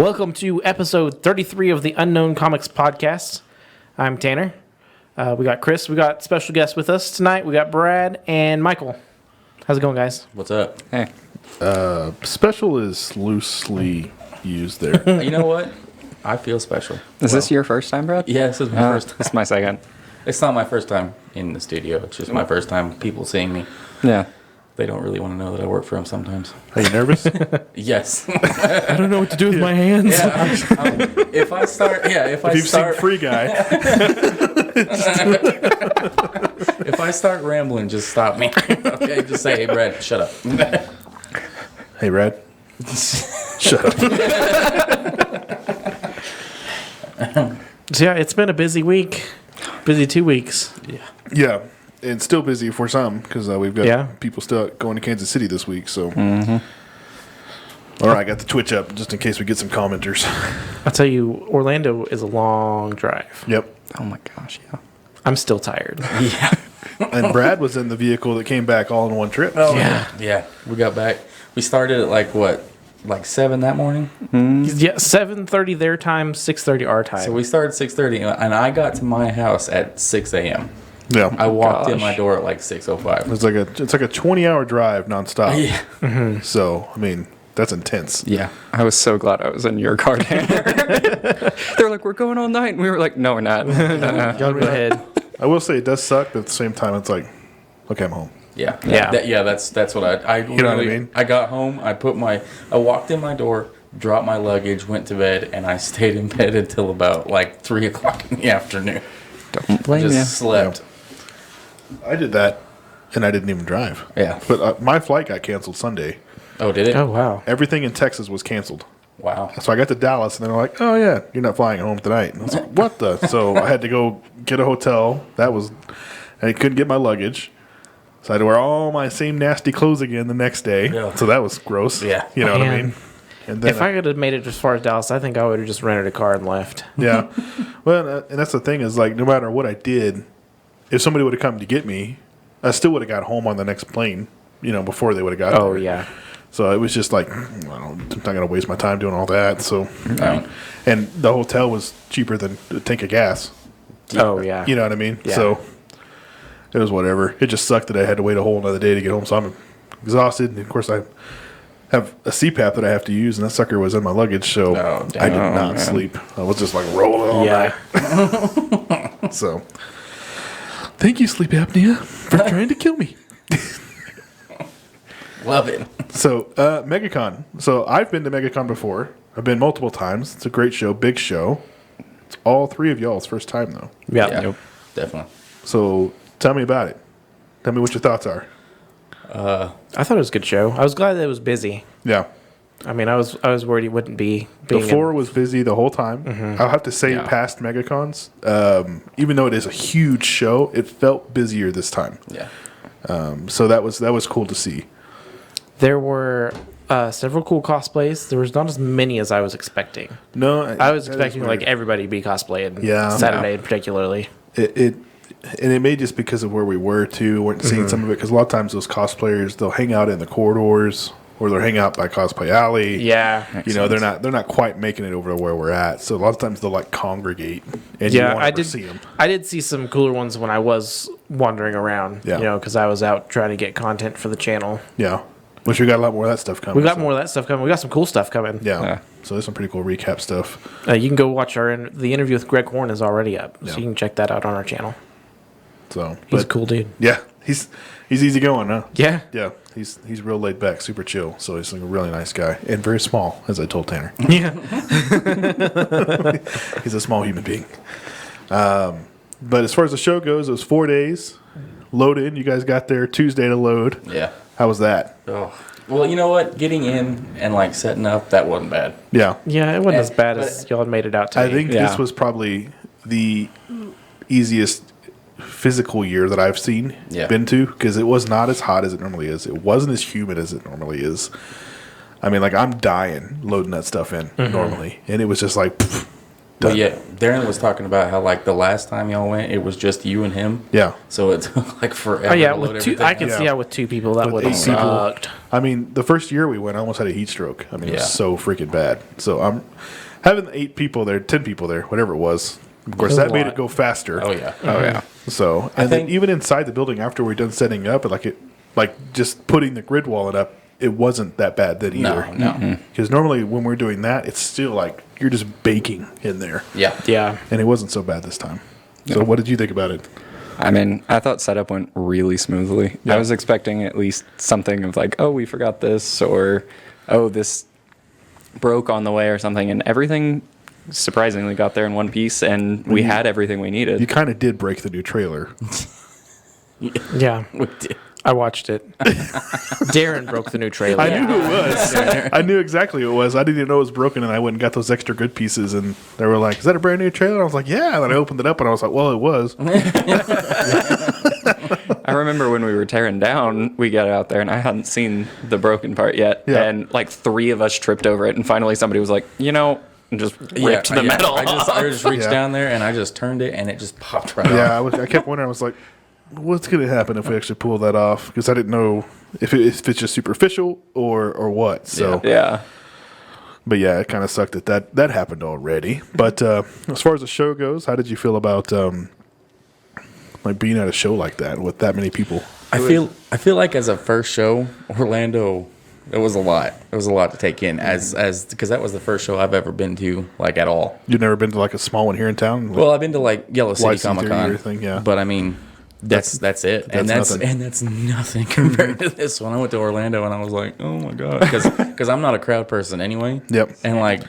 Welcome to episode 33 of the Unknown Comics Podcast. I'm Tanner. We got Chris. We got special guests with us tonight. We got Brad and Michael. How's it going, guys? What's up? Hey. Special is loosely used there. You know what? I feel special. Is this your first time, Brad? Yeah, this is my first time. This is my second. It's not my first time in the studio. It's just my first time people seeing me. Yeah. They don't really want to know that I work for them sometimes. Are you nervous? Yes. I don't know what to do with my hands. If I start, If you've seen Free Guy, if I start rambling, just stop me. Okay, just say, "Hey, Brad, shut up." hey, Brad, shut up. So yeah, it's been a busy week. Busy 2 weeks. Yeah, and still busy for some because we've got people still going to Kansas City this week. So, all right, I got the Twitch up just in case we get some commenters. I'll tell you, Orlando is a long drive. Yep. Oh my gosh, yeah. I'm still tired. Yeah. And Brad was in the vehicle that came back all in one trip. Oh yeah. We got back. We started at like 7 that morning. Yeah, 7:30 their time, 6:30 our time. So we started 6:30, and I got to my house at 6 a.m. Yeah. I walked in my door at like 6:05. It's like a 20-hour drive nonstop. Yeah. So I mean that's intense. Yeah. I was so glad I was in your car, Tanner. They were like, we're going all night. And we were like, no, we're not. Y'all go ahead. I will say it does suck, but at the same time, it's like, okay, I'm home. Yeah. Yeah. That's what I You know what I mean? I got home, I walked in my door, dropped my luggage, went to bed, and I stayed in bed until about like 3 o'clock in the afternoon. Don't blame you. Just slept. I did that, and I didn't even drive. Yeah. But my flight got canceled Sunday. Oh, did it? Oh, wow. Everything in Texas was canceled. Wow. So I got to Dallas, and they're like, "Oh yeah, you're not flying home tonight." And I was like, "What the?" So I had to go get a hotel. And I couldn't get my luggage, so I had to wear all my same nasty clothes again the next day. Yeah. So that was gross. Yeah. You know what I Man. mean? And then If I could have made it as far as Dallas, I think I would have just rented a car and left. yeah. Well, and that's the thing is like, no matter what I did, if somebody would have come to get me, I still would have got home on the next plane. Before they would have got there. Oh, yeah. So it was just like, I'm not going to waste my time doing all that. So, No. and the hotel was cheaper than a tank of gas. Oh, yeah. You know what I mean? Yeah. So it was whatever. It just sucked that I had to wait a whole another day to get home. So I'm exhausted. And of course, I have a CPAP that I have to use, and that sucker was in my luggage. So Oh, I did damn. not sleep. I was just like rolling all Yeah. night. So thank you, sleep apnea, for trying to kill me. Love it. So, Megacon. So, I've been to Megacon before. I've been multiple times. It's a great show, big show. It's all three of y'all's first time, though. Yeah. Yeah. Definitely. So, tell me about it. Tell me what your thoughts are. I thought it was a good show. I was glad that it was busy. Yeah. I mean, I was worried it wouldn't be. Being The floor was busy the whole time. I'll have to say, Yeah. past Megacons, even though it is a huge show, it felt busier this time. Yeah. So that was cool to see. There were several cool cosplays. There was not as many as I was expecting. No, I was that is expecting like weird. everybody to be cosplaying. Yeah. Saturday particularly. And it may just because of where we were too. We weren't seeing some of it because a lot of times those cosplayers, they'll hang out in the corridors or they'll hang out by Cosplay Alley. Yeah. They're not quite making it over to where we're at. So a lot of times they'll like congregate and you Yeah, want I to did. see them. I did see some cooler ones when I was wandering around. Yeah. Because I was out trying to get content for the channel. Yeah, which we got a lot more of that stuff coming. We got so- more of that stuff coming. We got some cool stuff coming. Yeah. Yeah. So there's some pretty cool recap stuff. You can go watch the interview with Greg Horn is already up, Yeah. so you can check that out on our channel. So He's a cool dude. Yeah, he's easy going, huh? Yeah. Yeah, he's real laid back, super chill. So he's like a really nice guy and very small, as I told Tanner. Yeah. He's a small human being. But as far as the show goes, it was 4 days. Load in. You guys got there Tuesday to load. Yeah. How was that? Oh. Well, you know what? Getting in and like setting up, that wasn't bad. Yeah. Yeah, it wasn't as bad But- as y'all had made it out to I be. think Yeah. this was probably the easiest physical year that I've been to because it was not as hot as it normally is. It wasn't as humid as it normally is. I mean, like I'm dying loading that stuff in normally, and it was just like, pff, But yeah, Darren was talking about how like the last time y'all went, it was just you and him. Yeah. So it took like forever. Oh yeah, to load with two, everything I can up. see how with 2 people that With would have 8 people. sucked. I mean, the first year we went, I almost had a heat stroke. I mean, it Yeah. was so freaking bad. So I'm having 8 people there, 10 people there, whatever it was. Of course, It was that a made lot. it go faster. Oh yeah. Oh yeah. So, and then think- even inside the building after we're done setting up, like just putting the grid walling up, it wasn't that bad then either. No. Because normally when we're doing that, it's still like you're just baking in there, Yeah. Yeah. and it wasn't so bad this time. So, what did you think about it? I mean, I thought setup went really smoothly. Yeah. I was expecting at least something of like, oh, we forgot this, or oh, this broke on the way or something, and everything surprisingly got there in one piece, and we had everything we needed. You kind of did break the new trailer. Yeah. We did. I watched it. Darren broke the new trailer. I knew who it was. I knew exactly who it was. I didn't even know it was broken, and I went and got those extra good pieces, and they were like, "Is that a brand new trailer?" I was like, "Yeah." And then I opened it up, and I was like, "Well, it was." I remember when we were tearing down, we got out there, and I hadn't seen the broken part yet, Yeah. and like 3 of us tripped over it, and finally somebody was like, and just ripped the metal I off. just reached Yeah. down there and I just turned it and it just popped right Yeah, off. I kept wondering. I was like, "What's going to happen if we actually pull that off?" Because I didn't know if it's just superficial or what. So, Yeah. but yeah, it kind of sucked that happened already. But as far as the show goes, how did you feel about like being at a show like that with that many people? I feel like as a first show, Orlando, it was a lot. It was a lot to take in as because that was the first show I've ever been to like at all. You've never been to like a small one here in town? Well, I've been to like Yellow City YC30 Comic or Con, anything, yeah. but I mean that's it, and that's that's nothing compared to this one. I went to Orlando and I was like, oh my god, because I'm not a crowd person anyway. Yep. And like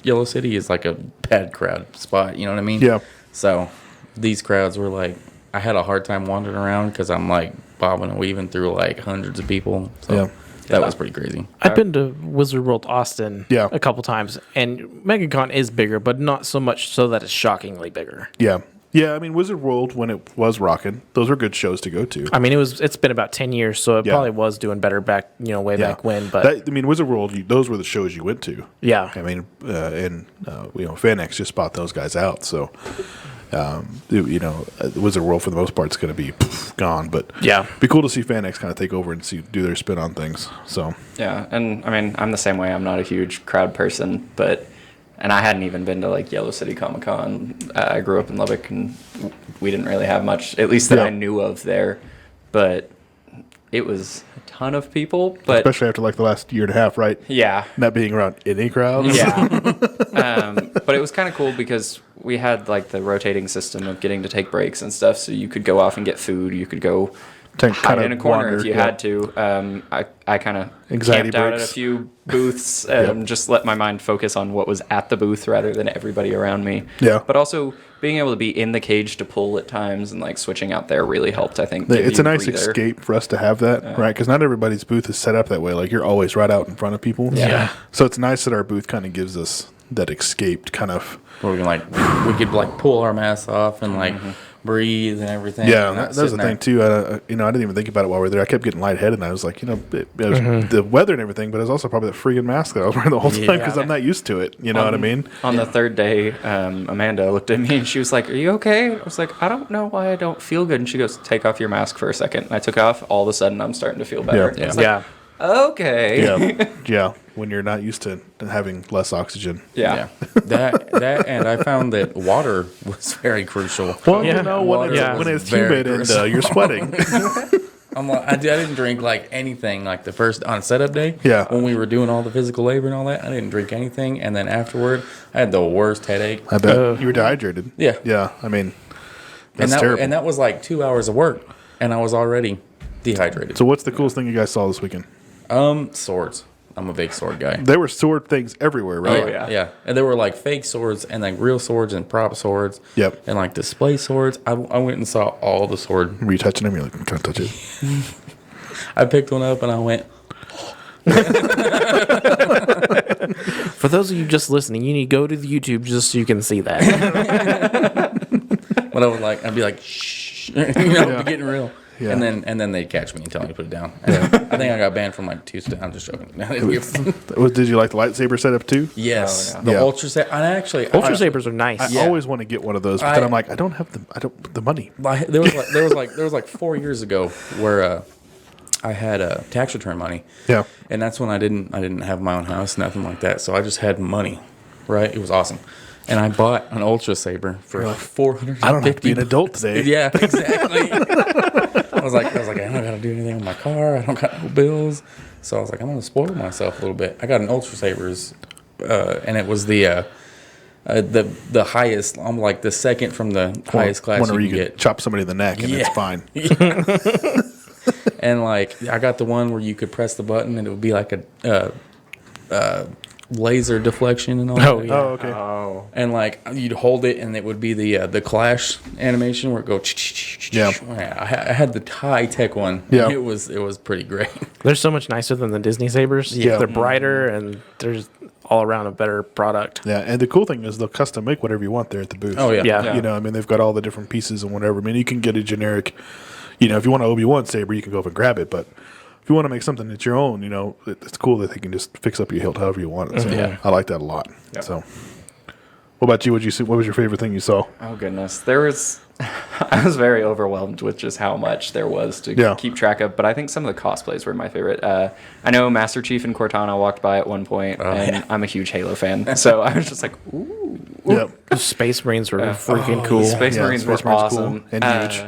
Yellow City is like a bad crowd spot. You know what I mean? Yeah. So these crowds were like, I had a hard time wandering around because I'm like bobbing and weaving through like hundreds of people. So Yeah. that was pretty crazy. I've been to Wizard World Austin Yeah. a couple times, and Megacon is bigger, but not so much so that it's shockingly bigger. Yeah. Yeah, I mean, Wizard World, when it was rocking, those were good shows to go to. I mean, it's been about 10 years, so it Yeah. probably was doing better back, way Yeah. back when. But Wizard World, those were the shows you went to. yeah, I mean, FanX just bought those guys out, so Wizard World for the most part is going to be gone. But Yeah. it'd be cool to see FanX kind of take over and do their spin on things. So Yeah, and I mean, I'm the same way. I'm not a huge crowd person, and I hadn't even been to like Yellow City Comic Con. I grew up in Lubbock, and we didn't really have much, at least that Yeah. I knew of there. But it was a ton of people. But especially after like the last year and a half, right? yeah, Not being around any crowds. yeah. But it was kind of cool because we had like the rotating system of getting to take breaks and stuff. So you could go off and get food. You could go To hide kinda in a corner wander, if you yeah. had to. I kind of Anxiety camped out at breaks. a few booths and just let my mind focus on what was at the booth rather than everybody around me. Yeah. But also being able to be in the cage to pull at times and like switching out there really helped, I think. It's give a you nice breather. escape for us to have that, right? Because not everybody's booth is set up that way. Like you're always right out in front of people. Yeah. So it's nice that our booth kind of gives us that escaped kind of. Where we could like pull our masks off and like breathe and everything. Yeah, and not that was the sitting thing there. too. I didn't even think about it while we were there. I kept getting lightheaded, and I was like, it was the weather and everything, but it was also probably the friggin' mask that I was wearing the whole time because I'm not used to it. You know what I mean? On the third day, Amanda looked at me and she was like, "Are you okay?" I was like, "I don't know why I don't feel good." And she goes, "Take off your mask for a second." And I took off. All of a sudden, I'm starting to feel better. Yeah. I was like, yeah. okay. Yeah, yeah. When you're not used to having less oxygen. Yeah. That and I found that water was very crucial. Well, Yeah. you know, Water when was it's very humid and crucial. you're sweating. I'm like, I didn't drink like anything like the first on setup day. Yeah. When we were doing all the physical labor and all that, I didn't drink anything, and then afterward, I had the worst headache. I bet you were dehydrated. Yeah. Yeah. I mean, and that's terrible. And that was like 2 hours of work, and I was already dehydrated. So what's the coolest thing you guys saw this weekend? Swords. I'm a big sword guy. There were sword things everywhere, right? Oh, yeah. Yeah, and there were like fake swords and like real swords and prop swords. Yep. And like display swords. I went and saw all the sword. Were you touching them? You're like, I'm trying to touch it. I picked one up and I went. For those of you just listening, you need to go to the YouTube just so you can see that. But I would like, I'd be like, shh, getting real. Yeah. And then they'd catch me and tell me to put it down. And I think I got banned from like 2 steps. I'm just joking. Did you like the lightsaber setup too? Yes, Oh, yeah. the Yeah. Ultra Saber. I actually Ultra sabers are nice. I always want to get one of those, but then I'm like, I don't have the money. There was like 4 years ago where I had tax return money. Yeah. And that's when I didn't have my own house, nothing like that. So I just had money, right? It was awesome. And I bought an Ultra Saber for like $450. I don't have to be an adult today. Yeah, exactly. I was like, I don't gotta do anything with my car. I don't got no bills. So I was like, I'm gonna spoil myself a little bit. I got an Ultra Sabers, and it was the highest. I'm like the second from the highest class One where you you can could get. chop somebody in the neck and it's fine. And like I got the one where you could press the button and it would be like a laser deflection and all Oh, that. yeah. Oh, okay. Oh. And like you'd hold it and it would be the clash animation where it go. Yeah. I had the high tech one. Yeah. It was pretty great. They're so much nicer than the Disney sabers. Yeah. They're brighter and there's all around a better product. Yeah, and the cool thing is they'll custom make whatever you want there at the booth. Oh yeah. Yeah. You know, I mean, they've got all the different pieces and whatever. I mean, you can get a generic, you know, if you want an Obi-Wan saber, you can go up and grab it. But if you want to make something that's your own, you know, it's cool that they can just fix up your hilt however you want it. So Yeah. I like that a lot. Yep. So, what about you? What'd you see? What was your favorite thing you saw? Oh goodness, there was. I was very overwhelmed with just how much there was to Yeah. keep track of. But I think some of the cosplays were my favorite. I know Master Chief and Cortana walked by at one point, and yeah. I'm a huge Halo fan, so I was just like, "Ooh!" Yep. The Space Marines were freaking cool. Space Yeah, Marines Space were Marines cool awesome and huge.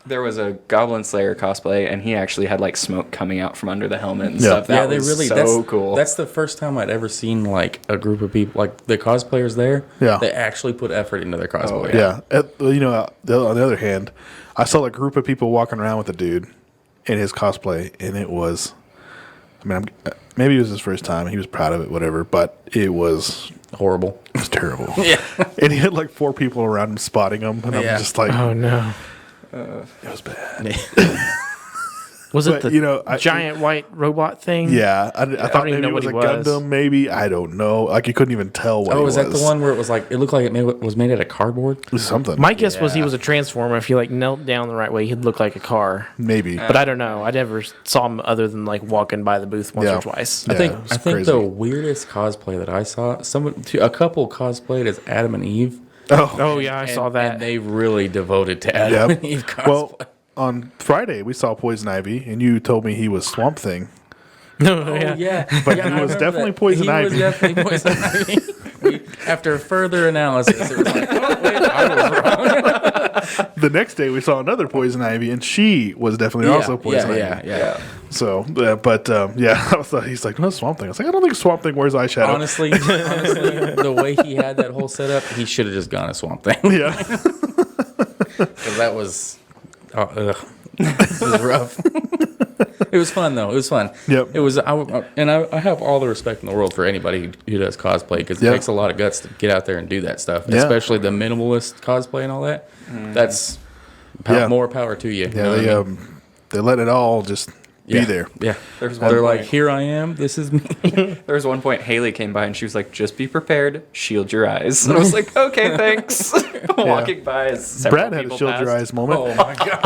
There was a Goblin Slayer cosplay, and he actually had like smoke coming out from under the helmet and Yeah. stuff. That Yeah, they was really. so cool. That's the first time I'd ever seen like a group of people, like the cosplayers there. Yeah. They actually put effort into their cosplay. Yeah. You know, on the other hand, I saw a group of people walking around with a dude in his cosplay, and it was, I mean, maybe it was his first time. He was proud of it, whatever, but it was Horrible. terrible. Yeah. And he had like 4 people around him spotting him, and I'm Yeah. just like, Oh no. it was bad. Was But, it the you know, giant white robot thing? Yeah, I thought even maybe know it was what a he was. Gundam, maybe. I don't know. Like, you couldn't even tell what Oh, he is that the one where it was like it looked like it was made out of cardboard? It was something. My guess was he Yeah. was a transformer. If he like knelt down the right way, he'd look like a car. Maybe. But I don't know. I never saw him other than like walking by the booth once Yeah. or twice. Yeah, I think it was I think crazy. the weirdest cosplay that I saw, a couple cosplayed as Adam and Eve. Oh yeah, I saw And that. they really devoted to Adam Yep. and Eve cosplay. Well, on Friday, we saw Poison Ivy, and you told me he was Swamp Thing. No, Oh, yeah. yeah. But Yeah, he I was remember definitely that. Poison He Ivy. was definitely Poison Ivy. After further analysis, it was like, oh, wait, I was wrong. The next day, we saw another Poison Ivy, and she was definitely also Poison Ivy. yeah. So, yeah, I thought he's like, no, Swamp Thing. I was like, I don't think Swamp Thing wears eyeshadow. Honestly, the way he had that whole setup, he should have just gone a Swamp Thing. Yeah. Because that was, it was rough. It was fun though. It was fun. Yep. It was. I have all the respect in the world for anybody who does cosplay because it Yeah. takes a lot of guts to get out there and do that stuff, Yeah. especially the minimalist cosplay and all that. That's Yeah. more power to you. You Yeah, know what I mean? they let it all just be Yeah. there. Yeah. There's one They're point- like, here I am. This is me. There was one point Haley came by and she was like, "Just be prepared, shield your eyes." And I was like, "Okay, thanks." Walking by as several Brad had a people shield passed. your eyes moment. Oh my god.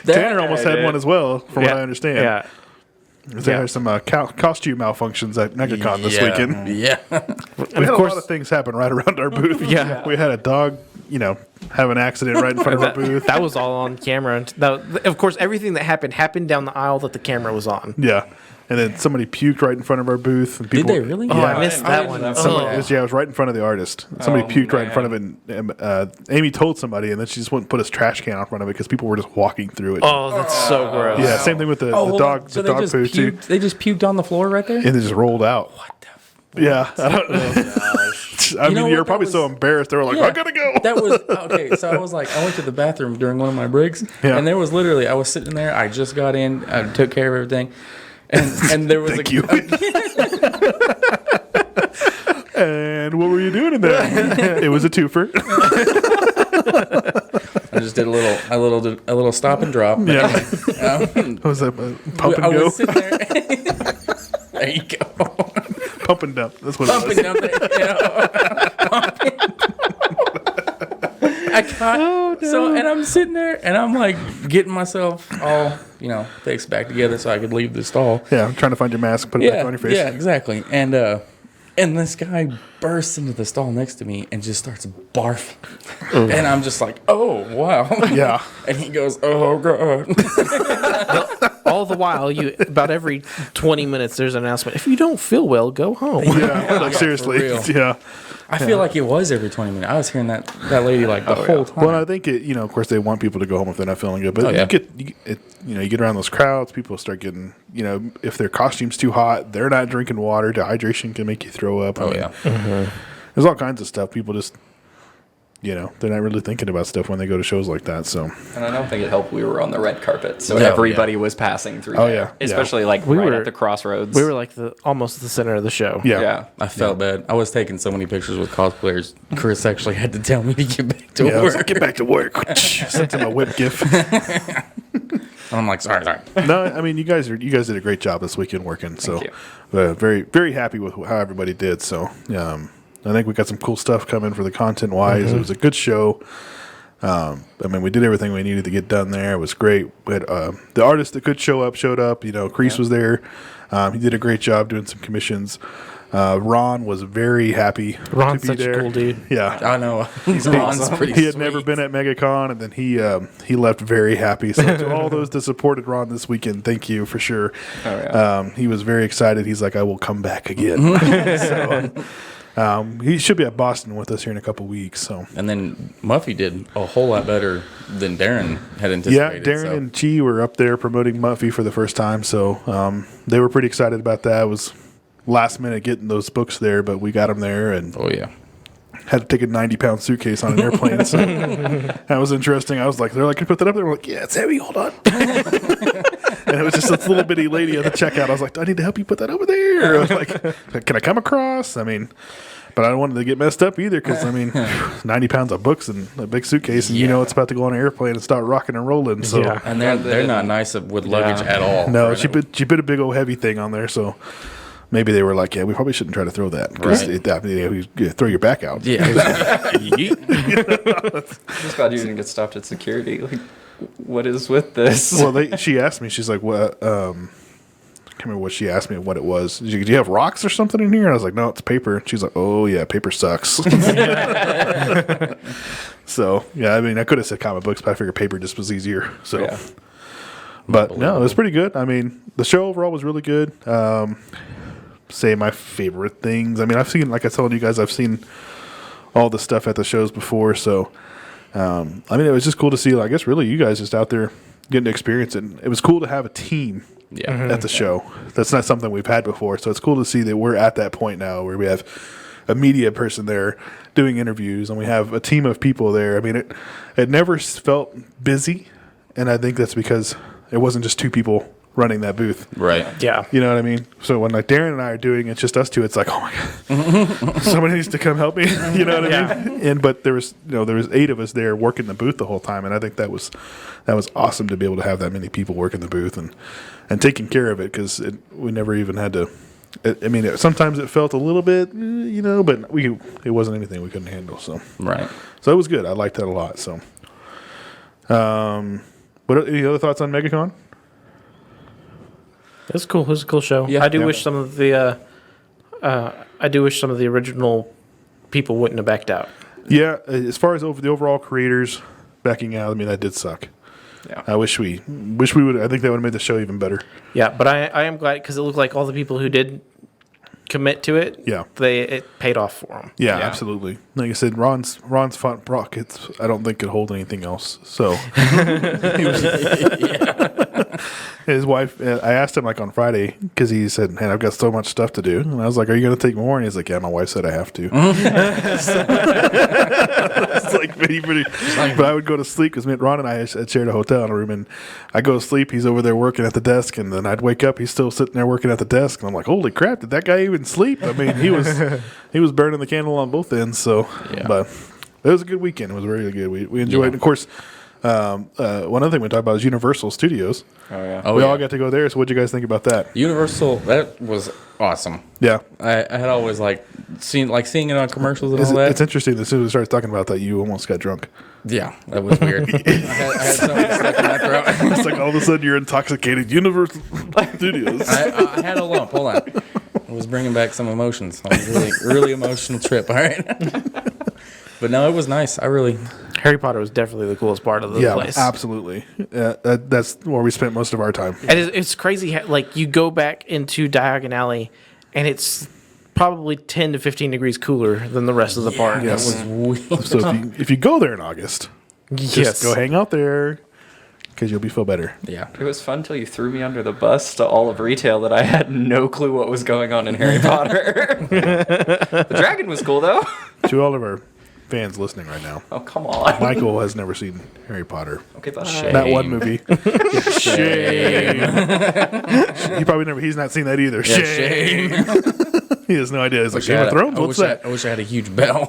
Tanner almost had did. one as well, from what I understand. Yeah. There are some costume malfunctions at Megacon this weekend. Yeah. We had a lot of things happen right around our booth. Yeah. We had a dog, have an accident right in front of our booth. That was all on camera. And of course, everything that happened down the aisle that the camera was on. Yeah. And then somebody puked right in front of our booth. And Did people, they really? Oh, Yeah. I missed that one. that Somebody, one. it was right in front of the artist. Somebody puked right in man. front of it. And, Amy told somebody, and then she just went and put his trash can out in front of it because people were just walking through it. Oh, that's so gross. Yeah, same thing with the hold dog. on. So the dog poo too. They just puked on the floor right there. And they just rolled out. What the? Yeah, I don't know. I You know mean, what? you're That probably so was- embarrassed. They were like, Yeah. "I gotta go." That was okay. So I was like, I went to the bathroom during one of my breaks, Yeah. and there was literally, I was sitting there. I just got in, I took care of everything, and there was Thank you. And what were you doing in there? It was a twofer. I just did a little stop and drop. Yeah. It was a pump and I go, was sitting there. There you go. pump and dump. That's what it Pumping was. down there. So, and I'm sitting there, and I'm like getting myself all, fixed back together so I could leave the stall. Yeah, I'm trying to find your mask, put it back on your face. Yeah, exactly. And this guy bursts into the stall next to me and just starts barfing. And I'm just like, oh, wow. Yeah. And he goes, oh, God. All the while, about every 20 minutes, there's an announcement. If you don't feel well, go home. Yeah, like seriously. For real. Yeah. I feel like it was every 20 minutes. I was hearing that lady like the whole time. Well, I think of course, they want people to go home if they're not feeling good. But yeah. you get around those crowds, people start getting, if their costume's too hot, they're not drinking water. Dehydration can make you throw up. There's all kinds of stuff. People just, they're not really thinking about stuff when they go to shows like that. So, And I don't think it helped we were on the red carpet, so Yeah. everybody was passing through there. yeah. Especially like We right were- at the crossroads. We were like almost the center of the show. yeah. Yeah. I felt bad. I was taking so many pictures with cosplayers. Chris actually had to tell me to get back to Yeah, I was work. like, get back to work. Sent him a whip gif. And I'm like, sorry. No, I mean, you guys did a great job this weekend working. So, Thank very, very happy with how everybody did. So, I think we got some cool stuff coming for the content wise. It was a good show. We did everything we needed to get done there. It was great. We had, the artist that could show up showed up. Kreese was there. He did a great job doing some commissions. Ron was very happy Ron's to be such there. a cool dude. Yeah. I know. Ron's pretty He had sweet. never been at Megacon, and then he left very happy. So to all those that supported Ron this weekend, thank you for sure. Oh, yeah. He was very excited. He's like, I will come back again. He should be at Boston with us here in a couple weeks. So And then Muffy did a whole lot better than Darren had yeah, anticipated. Darren and Chi were up there promoting Muffy for the first time. So they were pretty excited about that. It was last minute getting those books there, but we got them there and Oh, yeah. had to take a 90-pound suitcase on an airplane. So that was interesting. I was like, they're like, can you put that up there? We're like, yeah, it's heavy. Hold on. And it was just this little bitty lady at the checkout. I was like, do I need to help you put that over there? I was like, can I come across? But I don't want it to get messed up either because, 90 pounds of books and a big suitcase and it's about to go on an airplane and start rocking and rolling. So Yeah. And they're not nice with luggage at all. no, Right? she put a big old heavy thing on there. So maybe they were like, yeah, we probably shouldn't try to throw that because Right. you throw your back out. Yeah. Just glad you didn't get stopped at security. Like, what is with this? Well, she asked me. She's like, "What?" I can't remember what she asked me. What it was? Do you have rocks or something in here? And I was like, "No, it's paper." And she's like, "Oh yeah, paper sucks." So yeah, I could have said comic books, but I figured paper just was easier. So, Yeah. but no, it was pretty good. The show overall was really good. Say my favorite things. I've seen, like I told you guys, I've seen all the stuff at the shows before. So, it was just cool to see. I guess really you guys just out there getting to experience it. And it was cool to have a team Yeah. at the show. That's not something we've had before. So it's cool to see that we're at that point now where we have a media person there doing interviews and we have a team of people there. It never felt busy. And I think that's because it wasn't just two people running that booth. Right. Yeah. You know what I mean? So when Darren and I are doing it, just us two, it's like, oh my god, somebody needs to come help me. You know what I mean? But there was 8 of us there working the booth the whole time, and I think that was awesome to be able to have that many people working the booth and taking care of it because we never even had to. Sometimes it felt a little bit, but it wasn't anything we couldn't handle. So Right. it was good. I liked that a lot. So, any other thoughts on Megacon? It was cool. It was a cool show. Yeah. I do Yeah. wish some of the original people wouldn't have backed out. Yeah, as far as the overall creators backing out, that did suck. Yeah. I wish we would. I think that would have made the show even better. Yeah, but I am glad because it looked like all the people who did commit to it, Yeah. it paid off for them. Yeah, Yeah. absolutely. Like I said, Ron's font rockets. I don't think could hold anything else. So his wife. I asked him on Friday because he said, "Man, I've got so much stuff to do," and I was like, "Are you going to take more?" And he's like, "Yeah, my wife said I have to." It's like pretty. But I would go to sleep because Ron and I had shared a hotel room, and I go to sleep. He's over there working at the desk, and then I'd wake up. He's still sitting there working at the desk, and I'm like, "Holy crap! Did that guy even sleep?" He was burning the candle on both ends. So, Yeah. but it was a good weekend. It was really good. We enjoyed it. Of course, One other thing we talked about is Universal Studios. Oh yeah. Oh, We yeah. all got to go there. So what'd you guys think about that? Universal, that was awesome. Yeah. I had always seeing it on commercials and all that. It's interesting. As soon as we started talking about that, you almost got drunk. Yeah, that was weird. I had something stuck in my throat. It's like all of a sudden you're intoxicated. Universal Studios. I had a lump. Hold on. I was bringing back some emotions. It was really emotional trip. All right. But no, it was nice. Harry Potter was definitely the coolest part of the Yeah, place. absolutely. That's where we spent most of our time. And it's crazy. Like you go back into Diagon Alley, and it's probably 10 to 15 degrees cooler than the rest of the park. That Yes. was weird. So if you go there in August, Yes. just go hang out there because you'll feel better. Yeah. It was fun till you threw me under the bus to all of retail that I had no clue what was going on in Harry Potter. The dragon was cool though. To all of our fans listening right now, Oh come on. Michael has never seen Harry Potter. Okay, that's That one movie. Shame. He probably never. He's not seen that either. Yeah, Shame. He has no idea. He's like Game of Thrones. What's that? I wish I had a huge bell.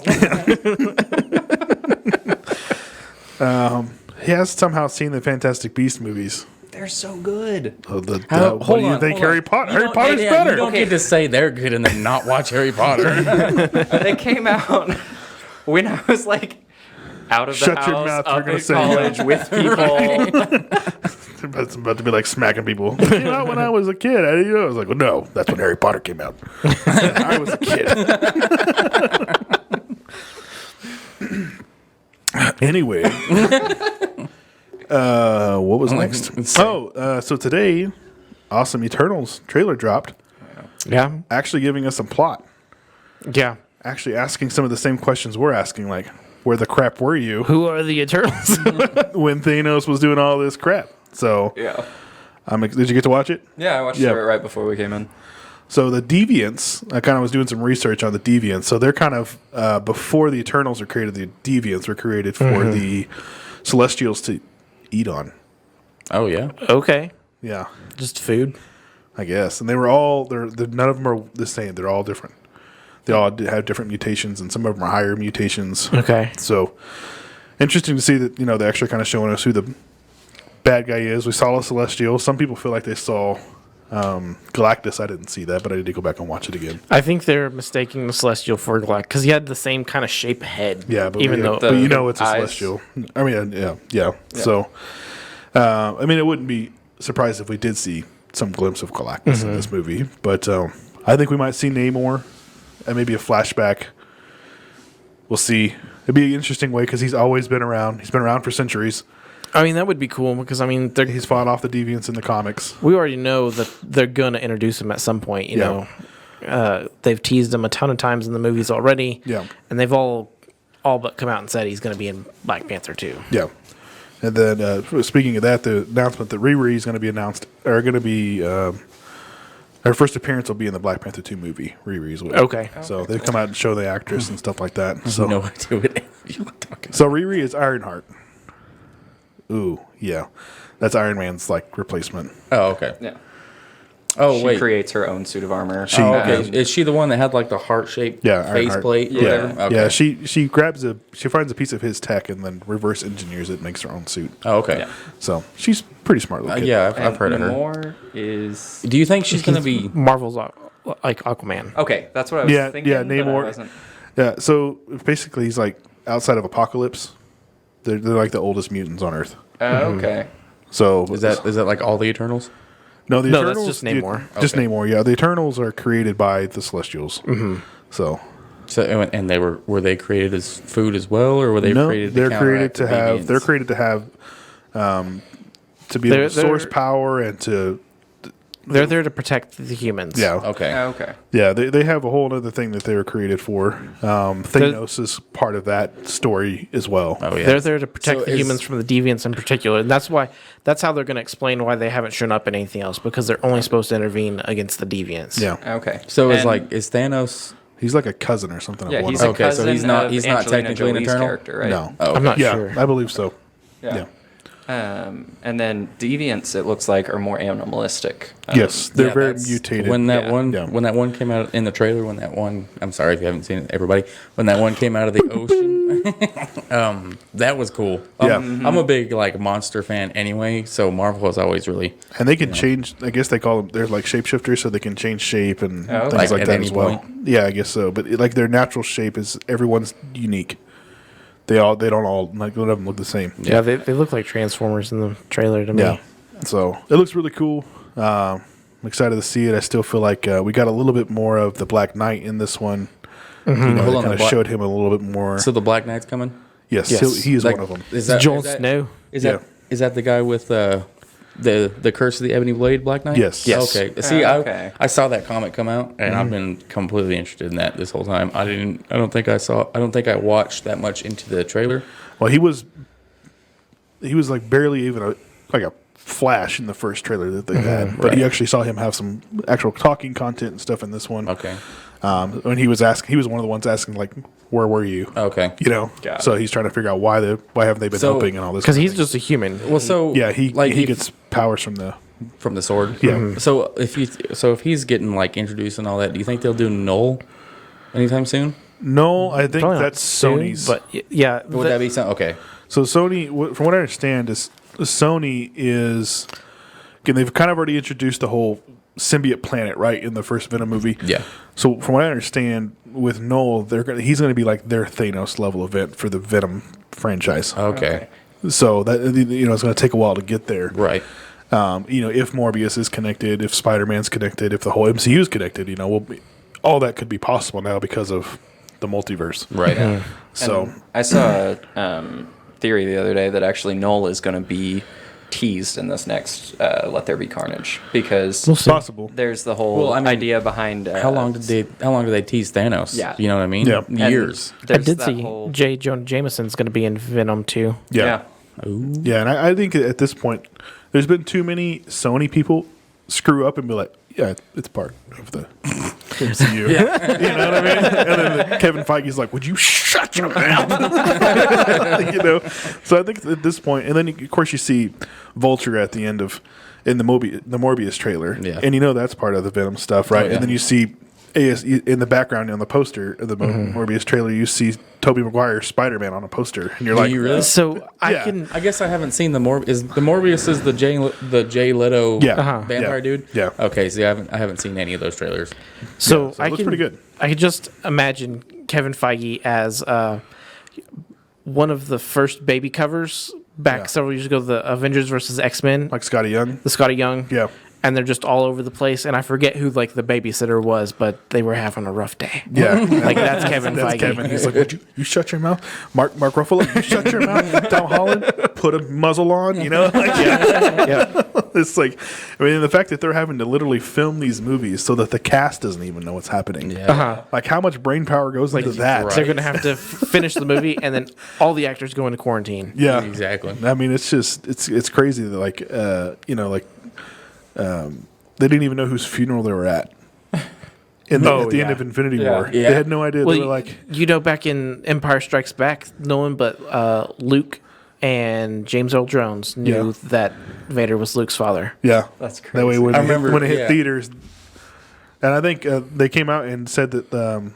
He has somehow seen the Fantastic Beast movies. They're so good. So what Hold do you on, think hold Harry on. Potter? You Harry don't- Potter's yeah, better. You don't get to say they're good and then not watch Harry Potter. They came out when I was like out of the Shut your house, mouth, you're up gonna in say college with people. It's about to be like smacking people. It came out when I was a kid. I was like, well, no, that's when Harry Potter came out. I was a kid. Anyway, what was next? So today, Awesome Eternals trailer dropped. Yeah. Actually giving us some plot. Yeah. Actually asking some of the same questions we're asking, like, where the crap were you Who are the Eternals? when Thanos was doing all this crap? So, Yeah. did you get to watch it? Yeah, I watched Yeah. it right before we came in. So the Deviants, I kind of was doing some research on the Deviants. So they're kind of, before the Eternals were created, the Deviants were created for the Celestials to eat on. Oh, yeah. Okay. Yeah, Just food. I guess. And they were all, none of them are the same. They're all different. They all have different mutations, and some of them are higher mutations. Okay. So interesting to see that, they're actually kind of showing us who the bad guy is. We saw a Celestial. Some people feel like they saw Galactus. I didn't see that, but I need to go back and watch it again. I think they're mistaking the Celestial for Galactus because he had the same kind of shape head. Yeah, but even though but it's a eyes. Celestial. I mean, yeah. So, it wouldn't be surprised if we did see some glimpse of Galactus in this movie. But I think we might see Namor and maybe a flashback. We'll see. It'd be an interesting way because he's always been around. He's been around for centuries. I mean, that would be cool because He's fought off the Deviants in the comics. we already know that they're gonna introduce him at some point. You know, they've teased him a ton of times in the movies already. Yeah. and they've all but come out and said he's gonna be in Black Panther too. Yeah. And then, speaking of that, the announcement that Riri is going to be announced, or going to be, her first appearance will be in the Black Panther 2 movie. Riri's will. Okay. So they've come out and show the actress and stuff like that. So, No idea what you're talking so Riri is Ironheart. Ooh, yeah. That's Iron Man's, replacement. Oh, okay. Yeah. Oh, She wait. creates her own suit of armor. Oh, okay. Is she the one that had the heart-shaped Ironheart. faceplate? or Yeah. whatever? Okay. Yeah, she finds a piece of his tech and then reverse engineers it, makes her own suit. Oh, okay. Yeah. So she's pretty smart looking. Yeah, I've heard of her. Namor is Do you think she's going to be... Marvel's like Aquaman. okay. That's what I was Yeah, thinking. yeah, but I Namor. wasn't- Yeah, so basically he's outside of Apocalypse. They're like the oldest mutants on Earth. Okay. So Is that like all the Eternals? no? The No, that's Eternals, just Namor. Just Okay. Namor. Yeah, the Eternals are created by the Celestials. Mm-hmm. So So and they were they created as food as well, or were they no, created? they're to created to counteract the have. deviants? They're created to have. To be able They're- to source they're- power and to. They're there to protect the humans. Yeah. Okay. Okay. Yeah, they have a whole other thing that they were created for. Thanos is part of that story as well. Oh yeah. They're there to protect So the is- humans from the deviants in particular, and that's how they're going to explain why they haven't shown up in anything else because they're only supposed to intervene against the deviants. Yeah, Okay. So And- is Thanos? he's like a cousin or something. Yeah, of one he's of a them. Okay, so cousin he's not- of he's not Angelina technically an Jolie's Eternal? character, right? No, Oh, I'm not yeah, sure. I believe so. Yeah. And then deviants, it looks like, are more animalistic. Yes, they're Yeah, very that's- mutated. When that Yeah. one Yeah. when that one came out in the trailer, I'm sorry if you haven't seen it, everybody. When that one came out of the ocean, That was cool. Yeah. I'm a big like monster fan anyway, so Marvel was always really And they can change. I guess they call them. They're like shapeshifters, so they can change shape and okay. things Like like at that any as well. point? Yeah, I guess so. But like their natural shape is everyone's unique. They don't all like none of them look the same. Yeah, they look like Transformers in the trailer to me. Yeah. So it looks really cool. I'm excited to see it. I still feel like we got a little bit more of the Black Knight in this one. Hold They on, kind the of Black- showed him a little bit more. So the Black Knight's coming. Yes, Yes. he is Like, one of them. Is Jon is Snow. Is Yeah. that the guy with the Curse of the Ebony Blade, Black Knight? Yes. Yes. Okay. See, okay. I saw that comic come out, and I've been completely interested in that this whole time. I don't think I watched that much into the trailer. Well, he was like barely even a flash in the first trailer that they had, but Right. you actually saw him have some actual talking content and stuff in this one. Okay. When he was one of the ones asking like, "Where were you?" Okay. You know, Got so he's trying to figure out why haven't they been So- helping and all this. Because kind of he's thing. just a human. Well, so yeah, he if- gets powers from the from the sword. Yeah. So if he's getting like introduced and all that, do you think they'll do Null anytime soon? no. I think Probably not that's soon, Sony's. but yeah, Would that be something? Okay. So Sony, from what I understand, is Sony is again they've kind of already introduced the whole symbiote planet right in the first Venom movie. Yeah. So from what I understand, with Noel, he's going to be like their Thanos level event for the Venom franchise. Okay. So that it's going to take a while to get there. Right. If Morbius is connected, if Spider-Man's connected, if the whole MCU is connected, all that could be possible now because of the multiverse. Right. So I saw a theory the other day that actually Null is going to be teased in this next Let There Be Carnage because it's possible. there's the whole Well, I mean, idea behind How long did they tease Thanos? Yeah. You know what I mean? Yeah. and Years. I there's did that see whole- J. Jonah Jameson's going to be in Venom too. Yeah. Yeah, and I think at this point, there's been too many Sony people screw up and be like, yeah, it's part of the MCU. You know what I mean? And then Kevin Feige's like, would you shut your mouth? So I think at this point, and then of course you see Vulture at the end in the Morbius trailer. Yeah. And that's part of the Venom stuff, right? Oh, yeah. And then you see in the background on the poster of the Morbius trailer, you see Tobey Maguire's Spider-Man on a poster. And you're Do like, you really? So I Yeah. can. I guess I haven't seen the Morbius is the Jay Leto Yeah. vampire Yeah. dude. Yeah. Okay, see, I haven't seen any of those trailers. So, so it looks pretty good. I could just imagine Kevin Feige as one of the first baby covers back Yeah. several years ago, the Avengers versus X-Men, like Scotty Young. the Scotty Young. Yeah. And they're just all over the place. And I forget who like the babysitter was, but they were having a rough day. Yeah. Like that's Kevin That's Feige. Kevin. He's like, would you shut your mouth? Mark Ruffalo, you shut your mouth. Tom Holland, put a muzzle on, Like, Yeah. it's like, the fact that they're having to literally film these movies so that the cast doesn't even know what's happening. Yeah. Uh-huh. Like, how much brain power goes into that? right. They're going to have to finish the movie and then all the actors go into quarantine. Yeah. Exactly. It's just, it's crazy that, they didn't even know whose funeral they were at. At the end yeah. of Infinity Yeah. War. Yeah. They had no idea. Well, They were like, back in Empire Strikes Back, no one but Luke and James Earl Jones knew Yeah. that Vader was Luke's father. yeah. That's That way, crazy. when, I remember- when it hit yeah. theaters, and I think they came out and said that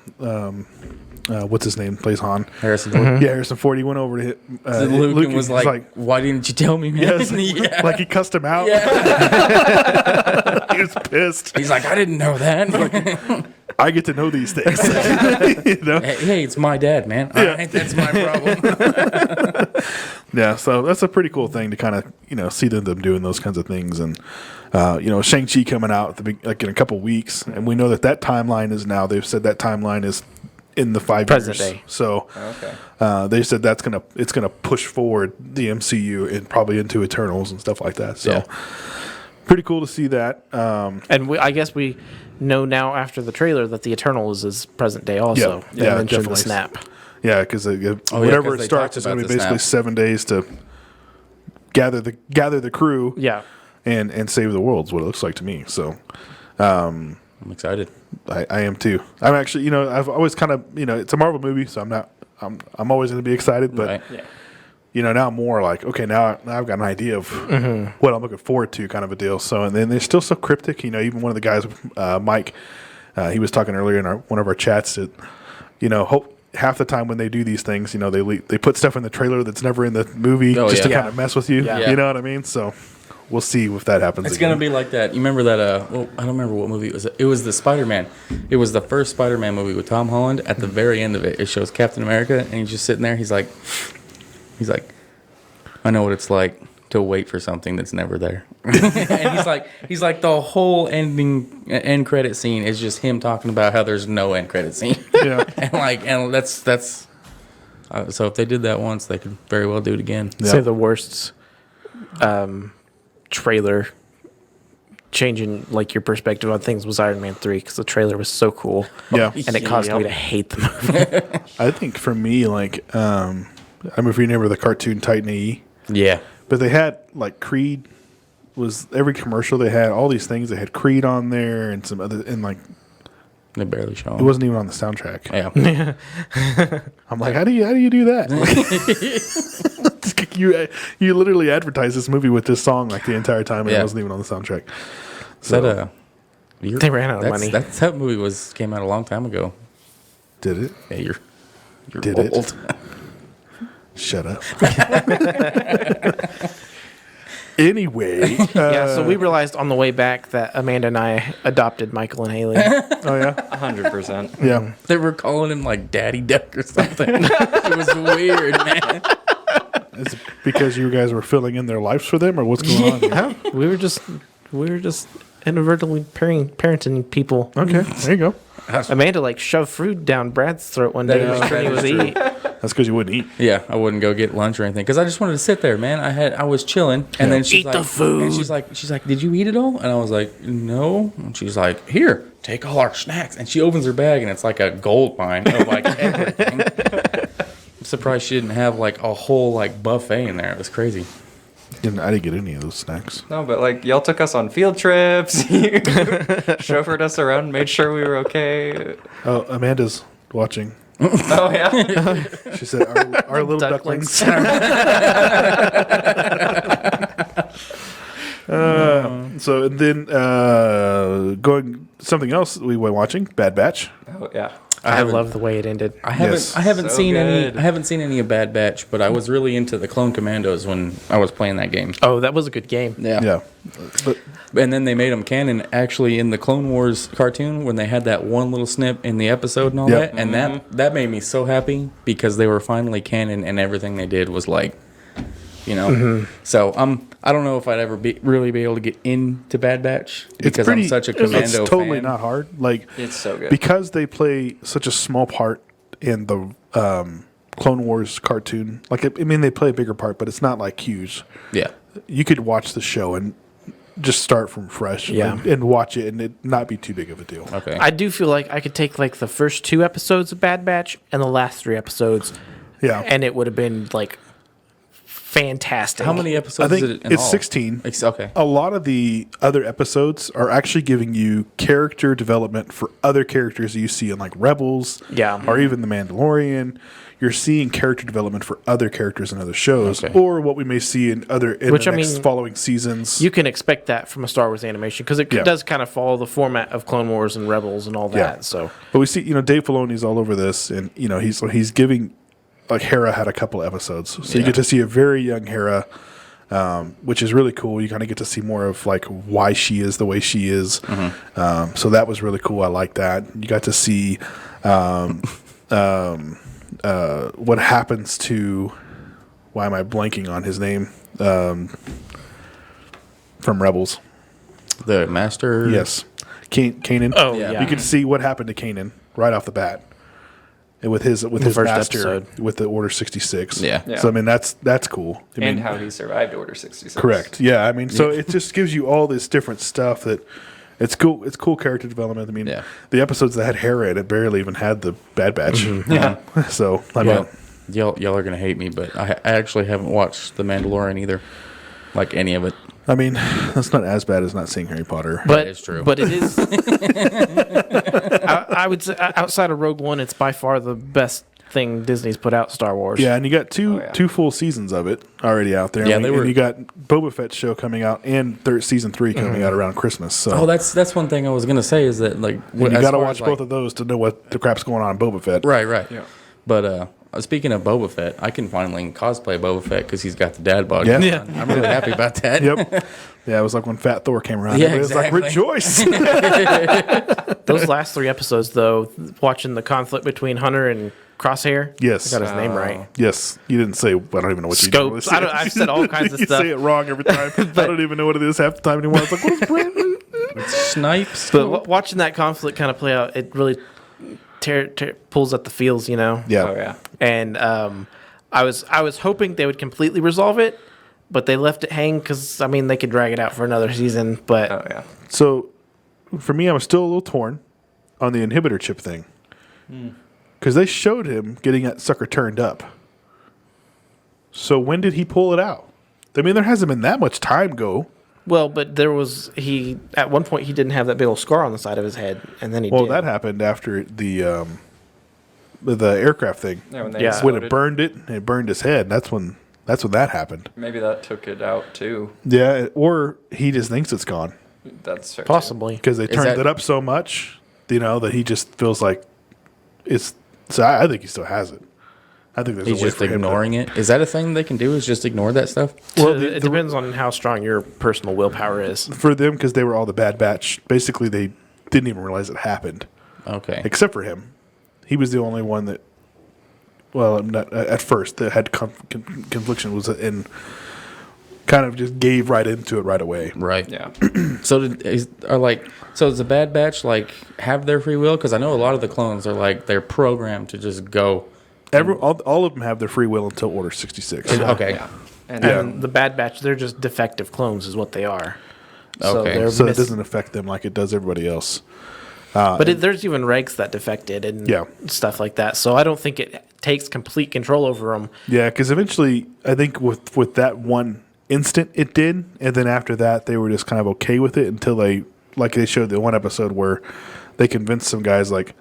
what's his name plays Han. Harrison Ford. Yeah, Harrison Ford. He went over to hit Luke and was he's like, "Why didn't you tell me, man?" yes, Yeah. like he cussed him out. He was pissed. He's like, "I didn't know that." I get to know these things. Hey, it's my dad, man. All right, that's my problem. Yeah, so that's a pretty cool thing to kind of see them doing those kinds of things, and Shang-Chi coming out like in a couple weeks, and we know that timeline is now. They've said that timeline is in the 5 Present years. day. So Okay. they said it's gonna push forward the MCU and probably into Eternals and stuff like that. So Yeah. pretty cool to see that. And I guess we know now after the trailer that the Eternals is present day also. Yeah. They Yeah, mentioned definitely. the snap. Yeah, because whenever 'cause it they starts, talked it's going to about be the basically snap. 7 days to gather the crew. Yeah. And save the world is what it looks like to me. So I'm excited. I am too. I'm actually, I've always kind of, it's a Marvel movie, so I'm always going to be excited. But Right. Yeah. now I'm more like, okay, now I've got an idea of what I'm looking forward to, kind of a deal. So, and then they're still so cryptic. Even one of the guys, Mike, he was talking earlier in one of our chats that, half the time when they do these things, you know, they put stuff in the trailer that's never in the movie just to yeah. kind of mess with you. Yeah. You know what I mean? So we'll see if that happens. It's again. gonna be like that. You remember that? Well, I don't remember what movie it was. It was the Spider-Man. It was the first Spider-Man movie with Tom Holland. At the very end of it, it shows Captain America, and he's just sitting there. He's like, I know what it's like to wait for something that's never there. And he's like the whole end credit scene is just him talking about how there's no end credit scene. Yeah. and that's so if they did that once, they could very well do it again. Yeah. Say the worst trailer changing like your perspective on things was Iron Man 3 because the trailer was so cool. Yeah. And it caused me to hate the movie. I think for me, like, I don't know if you remember the cartoon Titan AE, Yeah. but they had like Creed was every commercial they had all these things. They had Creed on there and some other, and like They barely show it him. wasn't even on the soundtrack. Yeah. I'm like, how do you do that? you literally advertised this movie with this song like the entire time, and it Yeah. wasn't even on the soundtrack. Is that They ran out of money. That movie came out a long time ago. Did it? Yeah, you're Did it? old. Shut up. Anyway, Yeah, so we realized on the way back that Amanda and I adopted Michael and Haley. oh yeah, 100%. yeah. They were calling him like Daddy Duck or something. It was weird, man. Is it because you guys were filling in their lives for them, or what's going on? Here? Huh? We were just inadvertently parenting people. Okay, there you go. Amanda like shoved food down Brad's throat one day That is- when he that was is true. eating. That's because you wouldn't eat. Yeah, I wouldn't go get lunch or anything because I just wanted to sit there, man. I was chilling, and then she's Eat like, the food. And she's like, "Did you eat it all?" And I was like, "No." And she's like, "Here, take all our snacks." And she opens her bag, and it's like a gold mine of like everything. I'm surprised she didn't have like a whole like buffet in there. It was crazy. I didn't get any of those snacks. No, but like y'all took us on field trips. You chauffeured us around, made sure we were okay. Oh, Amanda's watching. Oh yeah. She said, "Our little ducklings." So and then going something else we were watching, Bad Batch. Oh yeah. I love the way it ended. I haven't Yes. I haven't So seen good. any of Bad Batch, but I was really into the Clone Commandos when I was playing that game. Oh, that was a good game. Yeah, but And then they made them canon actually in the Clone Wars cartoon when they had that one little snip in the episode and all Yep. that. And that made me so happy because they were finally canon and everything they did was like, you know. So I don't know if I'd ever really be able to get into Bad Batch because I'm such a Commando It's totally fan. not hard. Like It's so good. because they play such a small part in the Clone Wars cartoon. Like I mean, they play a bigger part, but it's not like huge. Yeah. You could watch the show and just start from fresh, Yeah. and watch it, and it not be too big of a deal. Okay. I do feel like I could take like the first 2 episodes of Bad Batch and the last 3 episodes, Yeah, and it would have been like fantastic. How many I episodes think is it in it's all? 16. Okay. A lot of the other episodes are actually giving you character development for other characters you see in like Rebels, Yeah. or even The Mandalorian. You're seeing character development for other characters in other shows, Okay. or what we may see in Which, the I next mean, following seasons. You can expect that from a Star Wars animation because it Yeah. does kind of follow the format of Clone Wars and Rebels and all that. Yeah. So But we see, Dave Filoni's all over this, and he's giving, like Hera had a couple episodes, so you get to see a very young Hera, which is really cool. You kind of get to see more of like why she is the way she is. So that was really cool. I like that. You got to see what happens to. Why am I blanking on his name? From Rebels. The Master. Yes, Kanan. Oh, Yeah. You could see what happened to Kanan right off the bat, and with his first master episode. with the Order 66. Yeah. Yeah. So I mean that's cool. I And mean, how he survived Order 66. correct. Yeah. I mean, so it just gives you all this different stuff that it's cool. It's cool character development. I mean, Yeah. the episodes that had Hera in it barely even had the Bad Batch. Yeah. So I mean, Well, y'all are gonna hate me, but I actually haven't watched The Mandalorian either, like any of it. I mean, that's not as bad as not seeing Harry Potter. but is true. But it is. I would say outside of Rogue One, it's by far the best thing Disney's put out. Star Wars. Yeah, and you got two yeah. full seasons of it already out there. Yeah, and they were- you got Boba Fett show coming out and season 3 coming out around Christmas. So Oh, that's one thing I was gonna say is that like and you as got to far watch as, both of those to know what the crap's going on in Boba Fett. Right. Yeah. But speaking of Boba Fett, I can finally cosplay Boba Fett because he's got the dad bod. Yeah. I'm really happy about that. Yep. Yeah, it was like when Fat Thor came around. Yeah, It was like, exactly. rejoice. Those last 3 episodes, though, watching the conflict between Hunter and Crosshair. Yes. I got his name right. Yes. You didn't say, I don't even know what you Scopes. said. I've said all kinds of you stuff. say it wrong every time. I don't even know what it is half the time anymore. It's like, what is brand new? Snipes. But watching that conflict kind of play out, it really pulls at the feels, you know. Yeah. Oh yeah. And I was hoping they would completely resolve it, but they left it hang because I mean they could drag it out for another season. But Oh yeah. So, for me, I was still a little torn on the inhibitor chip thing. Because they showed him getting that sucker turned up. So, when did he pull it out? I mean, there hasn't been that much time go. well, but there was at one point he didn't have that big old scar on the side of his head, and then he Well, did. that happened after the aircraft thing. Yeah, when they Yeah. When exploded. it burned it, it burned his head. That's when that happened. Maybe that took it out too. Yeah, or he just thinks it's gone That's fair too. Possibly. because they turned that- it up so much, that he just feels like it's. So I think he still has it. I think there's He's a way just for him to- ignoring it. Is that a thing they can do? Is just ignore that stuff? Well, It depends on how strong your personal willpower is. for them because they were all the Bad Batch. Basically, they didn't even realize it happened, Okay. except for him. He was the only one that. Well, not at first that had confliction was in. Kind of just gave right into it right away. Right. Yeah. So does the Bad Batch have their free will? Because I know a lot of the clones are they're programmed to just go. All of them have their free will until Order 66. Okay. Yeah. And Yeah. And the Bad Batch, they're just defective clones, is what they are. So Okay. they're So it mis- doesn't affect them like it does everybody else. But there's even regs that defected and Yeah. stuff like that. So I don't think it takes complete control over them. Yeah, because eventually, I think with that one instant, it did, and then after that, they were just kind of okay with it until they showed the one episode where they convinced some guys like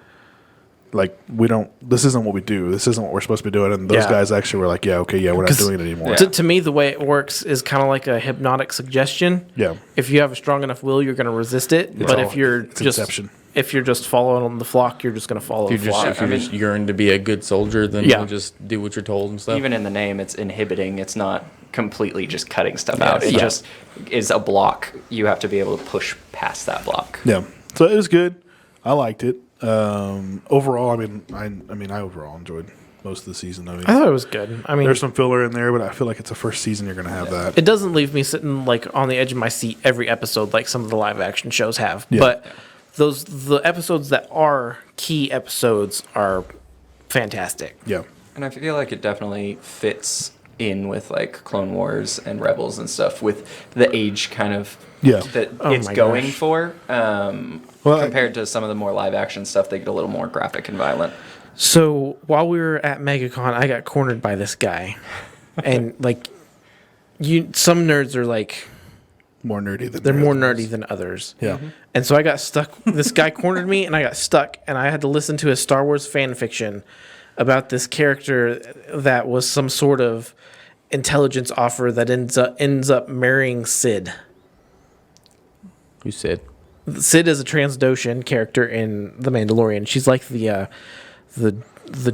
we don't. This isn't what we do. This isn't what we're supposed to be doing. And those Yeah. guys actually were like, yeah, okay, yeah, we're not 'Cause- doing it anymore. Yeah. To me, the way it works is kind of like a hypnotic suggestion. Yeah. If you have a strong enough will, you're going to resist it. But all- if you're it's just inception. if you're just following the flock, you're just going to follow the flock. If you just yearn to be a good soldier, then Yeah. you'll just do what you're told and stuff. even in the name, it's inhibiting. It's not completely just cutting stuff out. It Yeah. just is a block. You have to be able to push past that block. Yeah. So it was good. I liked it. Overall, I overall enjoyed most of the season. I mean, I thought it was good. I mean, there's some filler in there, but I feel like it's the first season you're going to have that. it doesn't leave me sitting on the edge of my seat every episode like some of the live action shows have. Yeah. But the episodes that are key episodes are fantastic. Yeah. And I feel like it definitely fits in with Clone Wars and Rebels and stuff with the age kind of Yeah. that Oh it's my going gosh. for. Well, Compared to some of the more live action stuff, they get a little more graphic and violent. So while we were at Megacon, I got cornered by this guy, and some nerds are More nerdy than they're the more other ones. nerdy than others. Yeah. And so I got stuck. This guy cornered me, and I got stuck, and I had to listen to a Star Wars fan fiction about this character that was some sort of intelligence offer that ends up marrying Sid. Who said? Sid is a Transdoshan character in The Mandalorian. She's like the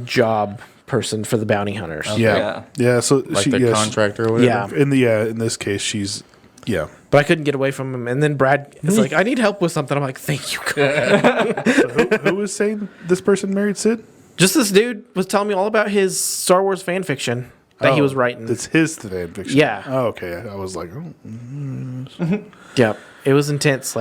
job person for the bounty hunters. Yeah. Yeah. So Like the contractor or whatever? Yeah. In this case, she's yeah. But I couldn't get away from him. And then Brad is like, I need help with something. I'm like, thank you, God. Who was saying this person married Sid? Just this dude was telling me all about his Star Wars fan fiction that he Oh, was writing. It's his fan fiction. Yeah. Oh, okay. I was like, oh, Yeah, it was intense.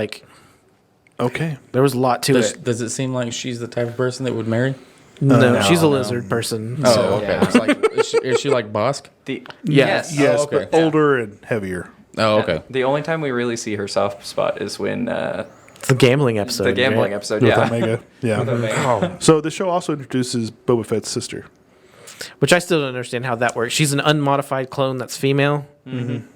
okay. There was a lot to it. Does it seem like she's the type of person that would marry? No, she's a lizard person. Oh, so- okay. yeah. It's like, is she like Bosk? Yes. Yes, okay. but older and heavier. Oh, okay. The only time we really see her soft spot is when It's the gambling episode. the gambling right? episode. With Yeah. Omega. Yeah. Omega. So the show also introduces Boba Fett's sister. Which I still don't understand how that works. She's an unmodified clone that's female. Mm-hmm.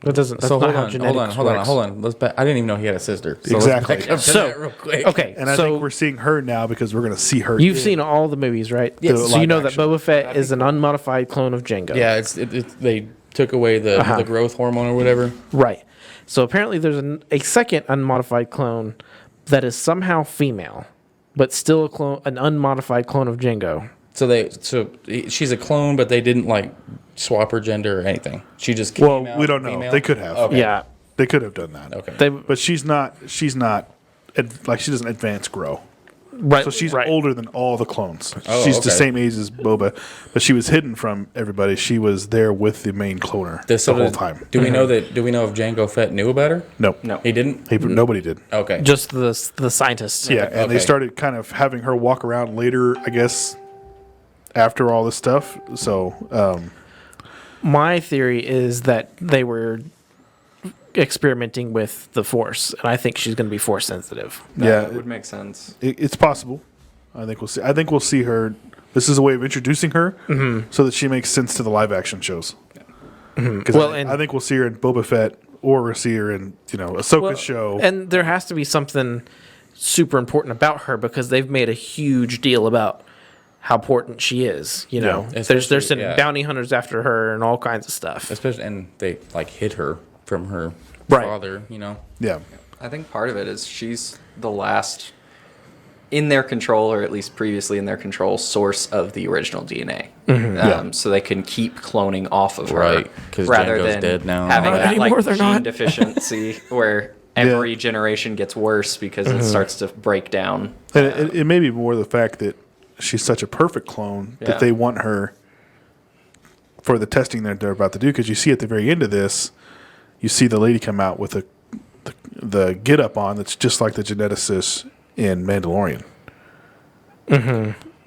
That doesn't. That's So not hold how on, genetics hold on. works. I didn't even know he had a sister. So Exactly. Let's back up to So- that real quick. Okay, And I so think we're seeing her now because we're going to see her. you've seen all the movies, right? Yes. So you know Live that action. Boba Fett is an unmodified clone of Jango. Yeah, they took away the growth hormone or whatever. Right. So apparently there's a second unmodified clone that is somehow female. but still a clone, an unmodified clone of Jango. So she's a clone, but they didn't like swap her gender or anything. She just came Well, out we don't know. female? They could have. Okay. Yeah, They could have done that. Okay. But she's not. Like she doesn't advance grow. right. So she's right. older than all the clones. Oh, She's the okay. same age as Boba, but she was hidden from everybody. She was there with the main cloner the whole time. Do we know that? Do we know if Jango Fett knew about her? Nope. No. He didn't. Nobody did. Okay. Just the scientists. Yeah, and they Okay. started kind of having her walk around later, I guess, after all this stuff. So, My theory is that they were experimenting with the Force, and I think she's going to be Force sensitive. yeah, That would make sense. it's possible. I think we'll see. I think we'll see her. This is a way of introducing her, so that she makes sense to the live action shows. Because Well, I think we'll see her in Boba Fett, or we'll see her in Ahsoka's show. And there has to be something super important about her because they've made a huge deal about how important she is. Yeah, they're especially- sending yeah. bounty hunters after her and all kinds of stuff. Especially, and they like hid her from her Right. father. Yeah, I think part of it is she's the last in their control, or at least previously in their control, source of the original DNA. So they can keep cloning off of her, Right, 'cause rather Jango's than dead now. having Not that anymore, like they're gene not. deficiency where every generation gets worse because it starts to break down. and it may be more the fact that she's such a perfect clone Yeah. that they want her for the testing that they're about to do. Because you see at the very end of this, you see the lady come out with the get up on that's just like the geneticist in Mandalorian.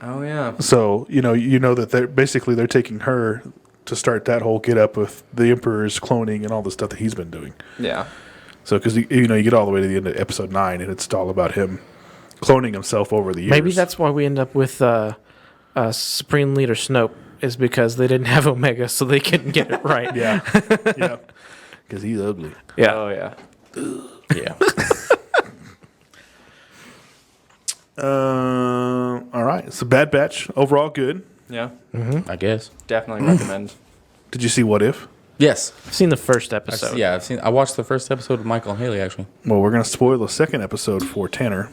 Oh yeah, So you know that they're taking her to start that whole get up with the Emperor's cloning and all the stuff that he's been doing. yeah. So because you get all the way to the end of episode 9 and it's all about him cloning himself over the years. Maybe that's why we end up with Supreme Leader Snoke, is because they didn't have Omega, so they couldn't get it right. yeah, yeah, because he's ugly. Yeah. Oh yeah. Yeah. All right, so Bad Batch overall good. Yeah. I guess. Definitely recommend. Did you see What If? Yes. I've seen the first episode. I watched the first episode with Michael and Haley actually, Well, we're gonna spoil the second episode for Tanner.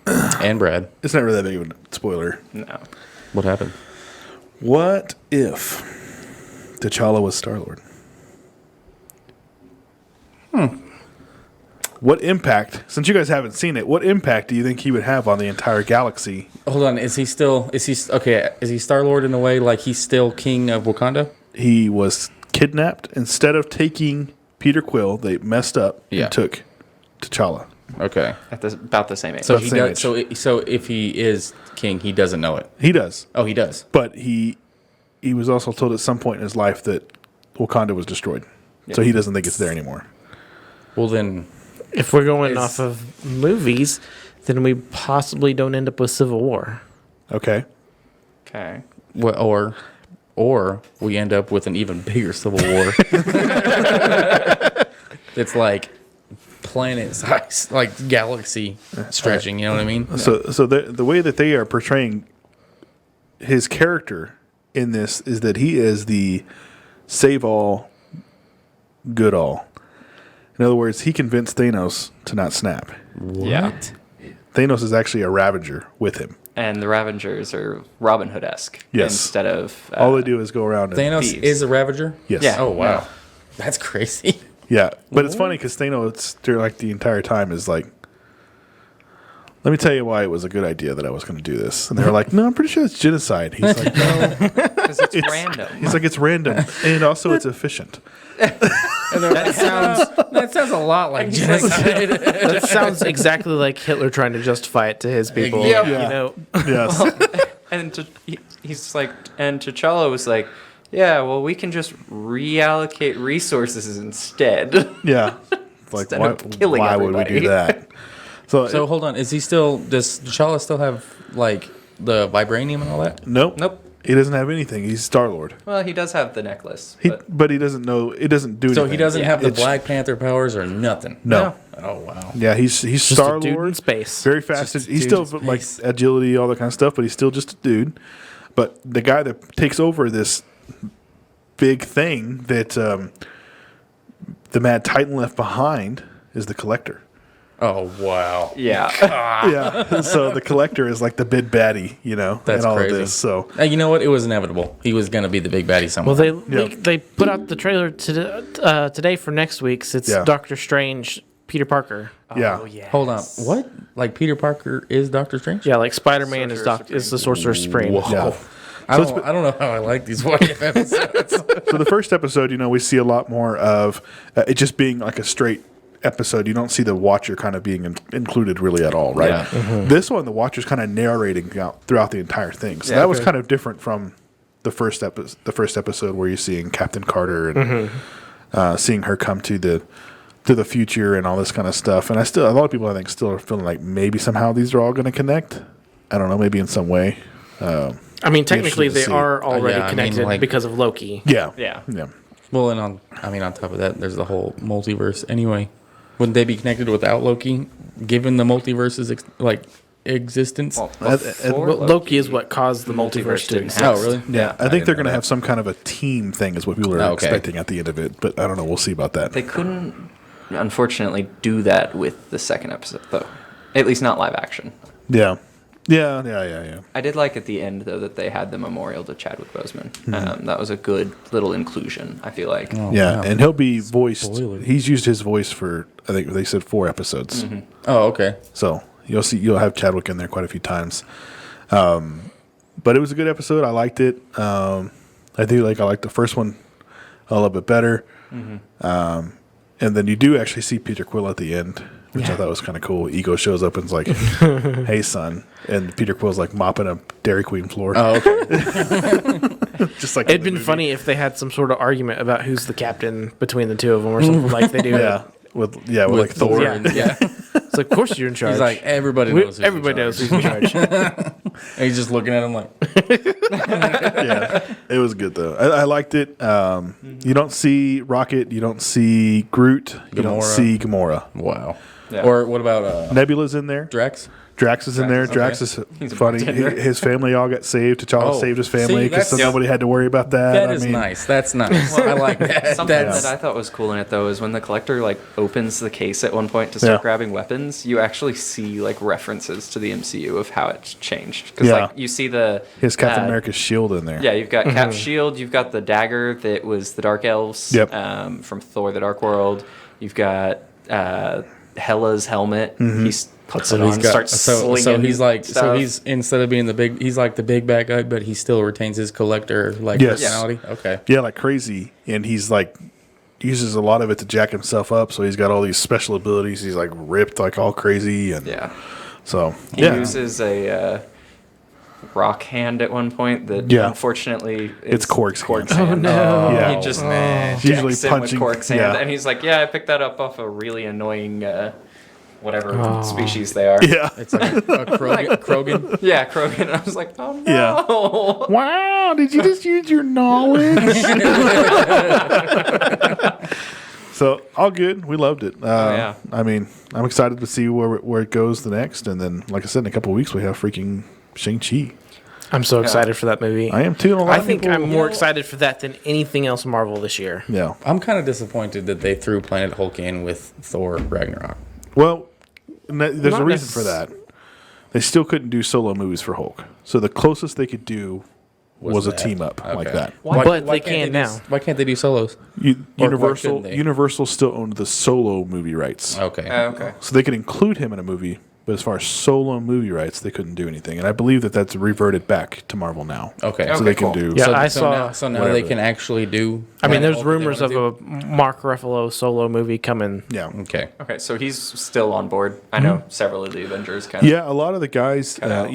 and Brad. It's not really that big of a spoiler. No. What happened? What if T'Challa was Star-Lord? What impact, since you guys haven't seen it, what impact do you think he would have on the entire galaxy? Hold on. Is he Star-Lord in a way like he's still king of Wakanda? He was kidnapped. Instead of taking Peter Quill, they messed up Yeah. and took T'Challa. Okay. At about the same age. So About he the same does. age. So if he is king, he doesn't know it. He does. Oh, he does. But he was also told at some point in his life that Wakanda was destroyed. So he doesn't think it's there anymore. Well, then If we're going It's- off of movies, then we possibly don't end up with Civil War. Okay. Okay. or we end up with an even bigger civil war. It's like planet size, like galaxy stretching. You know what I mean? So the way that they are portraying his character in this is that he is the save all, good all. In other words, he convinced Thanos to not snap. Yeah. Thanos is actually a Ravager with him. And the Ravengers are Robin Hood-esque. Yes. Instead of... All they do is go around and Thanos Thieves. is a Ravager. yes. Yeah. Oh wow, that's crazy. Yeah, but it's funny because Thanos, they're like the entire time is like, let me tell you why it was a good idea that I was going to do this, and they're like, no, I'm pretty sure it's genocide. He's like, no, Because it's random. he's like, it's random, and also it's efficient. That sounds a lot like genocide. That sounds exactly like Hitler trying to justify it to his people. Yeah. You know, Yes, And he's like, and T'Challa was like, yeah, well, we can just reallocate resources instead. yeah. Like, Instead why, of killing why would we everybody. do that? So Hold on, does T'Challa still have like the vibranium and all that? nope, Nope. He doesn't have anything. He's Star Lord. Well, he does have the necklace. But he doesn't know. It doesn't do anything. So he doesn't Yeah, have the it's- Black Panther powers or nothing. No. Oh wow. Yeah, he's just Star a dude in Lord. space. Very fast. Just a He's dude still in like space. agility, all that kind of stuff, but he's still just a dude. But the guy that takes over this big thing that the Mad Titan left behind is the Collector. Oh wow. Yeah. Yeah. So the Collector is like the big baddie, That's and all crazy. of this. So You know what? It was inevitable. He was gonna be the big baddie somewhere. Well, they put out the trailer today for next week's. It's Yeah. Doctor Strange, Peter Parker. yeah. Oh, yeah. Hold on. What? Like Peter Parker is Doctor Strange? Yeah, like Spider-Man is Sorcerer is the Sorcerer Supreme. Whoa. Yeah. I don't know how I like these what if episodes. So the first episode, we see a lot more of it just being like a straight episode. You don't see the Watcher kind of being included really at all, right? Yeah. This one, the Watcher's kind of narrating throughout the entire thing. So Yeah, that was okay. kind of different from the first episode where you're seeing Captain Carter and seeing her come to the future and all this kind of stuff. And a lot of people I think still are feeling like maybe somehow these are all going to connect. I don't know, maybe in some way. I mean, technically Interesting to they see. are already Yeah, I mean, connected like- because of Loki. Yeah. Yeah. Yeah. Well, and on top of that, there's the whole multiverse. Anyway, wouldn't they be connected without Loki, given the multiverse's existence? Well, before But Loki is what caused the multiverse to didn't exist. have- Oh, really? Yeah, I think didn't they're know going to that. have some kind of a team thing, is what people are Okay. expecting at the end of it. But I don't know. We'll see about that. They couldn't, unfortunately, do that with the second episode, though. At least not live action. Yeah. Yeah. I did like at the end, though, that they had the memorial to Chadwick Boseman. That was a good little inclusion, I feel like. Oh, Yeah, wow. and he'll be voiced. Spoiler. He's used his voice for, I think they said 4 episodes. Oh, okay. So you'll have Chadwick in there quite a few times. But it was a good episode. I liked it. I like the first one a little bit better. And then you do actually see Peter Quill at the end, which I thought was kind of cool. Ego shows up and is like, "Hey, son," and Peter Quill's like mopping a Dairy Queen floor. Oh, okay. Just like It'd been funny if they had some sort of argument about who's the captain between the two of them or something like they do. Yeah, with like Thor. Yeah. Yeah. It's like, of course you're in charge. He's like, everybody knows. who's in Everybody knows charge. who's in charge. And he's just looking at him like, Yeah, it was good though. I liked it. You don't see Rocket, you don't see Groot, you don't Gamora. see Gamora. wow. Yeah. Or what about Nebula's in there. Drax? Drax is in there. Drax, Drax is He's a funny. bartender. His family all got saved. T'Challa Oh, saved his see, family because that's- nobody had to worry about that. That is nice. That's nice. I like that. Something That's that I thought was cool in it, though, is when the Collector opens the case at one point to start Yeah. grabbing weapons, you actually see references to the MCU of how it's changed. Because Yeah. you see the His Captain America's shield in there. Yeah, you've got Cap's shield. You've got the dagger that was the Dark Elves Yep. from Thor: The Dark World. You've got Hela's helmet. He puts it on, and starts slinging. so he's like so stuff. he's instead of being he's like the big bad guy, but he still retains his collector Yes. personality. Okay. Yeah, like crazy. And he's uses a lot of it to jack himself up. So he's got all these special abilities. He's ripped all crazy. And Yeah. so, He yeah. uses a rock hand at one point that Yeah. unfortunately It's Korg's hand. hand. no. Yeah. He just He's usually jacks him punching. with Korg's hand, yeah. and he's like, "Yeah, I picked that up off a really annoying whatever species they are." Yeah. It's like a Krogan. Yeah, Krogan. And I was like, "Oh no!" Yeah. Wow, did you just use your knowledge? So, all good. We loved it. yeah. I mean, I'm excited to see where it goes the next. And then, like I said, in a couple of weeks, we have freaking Shang-Chi. I'm so excited for that movie. I am too. And a lot I of think people- I'm more excited for that than anything else Marvel this year. Yeah. I'm kind of disappointed that they threw Planet Hulk in with Thor Ragnarok. Well, there's a Not reason for that. They still couldn't do solo movies for Hulk. So the closest they could do was a that? team up like Okay. that. But they can't can do- now. Why can't they do solos? Or why Universal shouldn't they? Universal still owned the solo movie rights. Okay. Okay. So they could include him in a movie, but as far as solo movie rights, they couldn't do anything. And I believe that's reverted back to Marvel now. Okay. So Okay, they can cool. do. Yeah, So, I so saw- now, so now whatever. they can actually do. I mean, Planet there's Hulk if they rumors of wanna a Mark Ruffalo solo movie coming. Yeah. do. Okay. Okay, so he's still on board. I know several of the Avengers kind of. Yeah, a lot of the guys, out.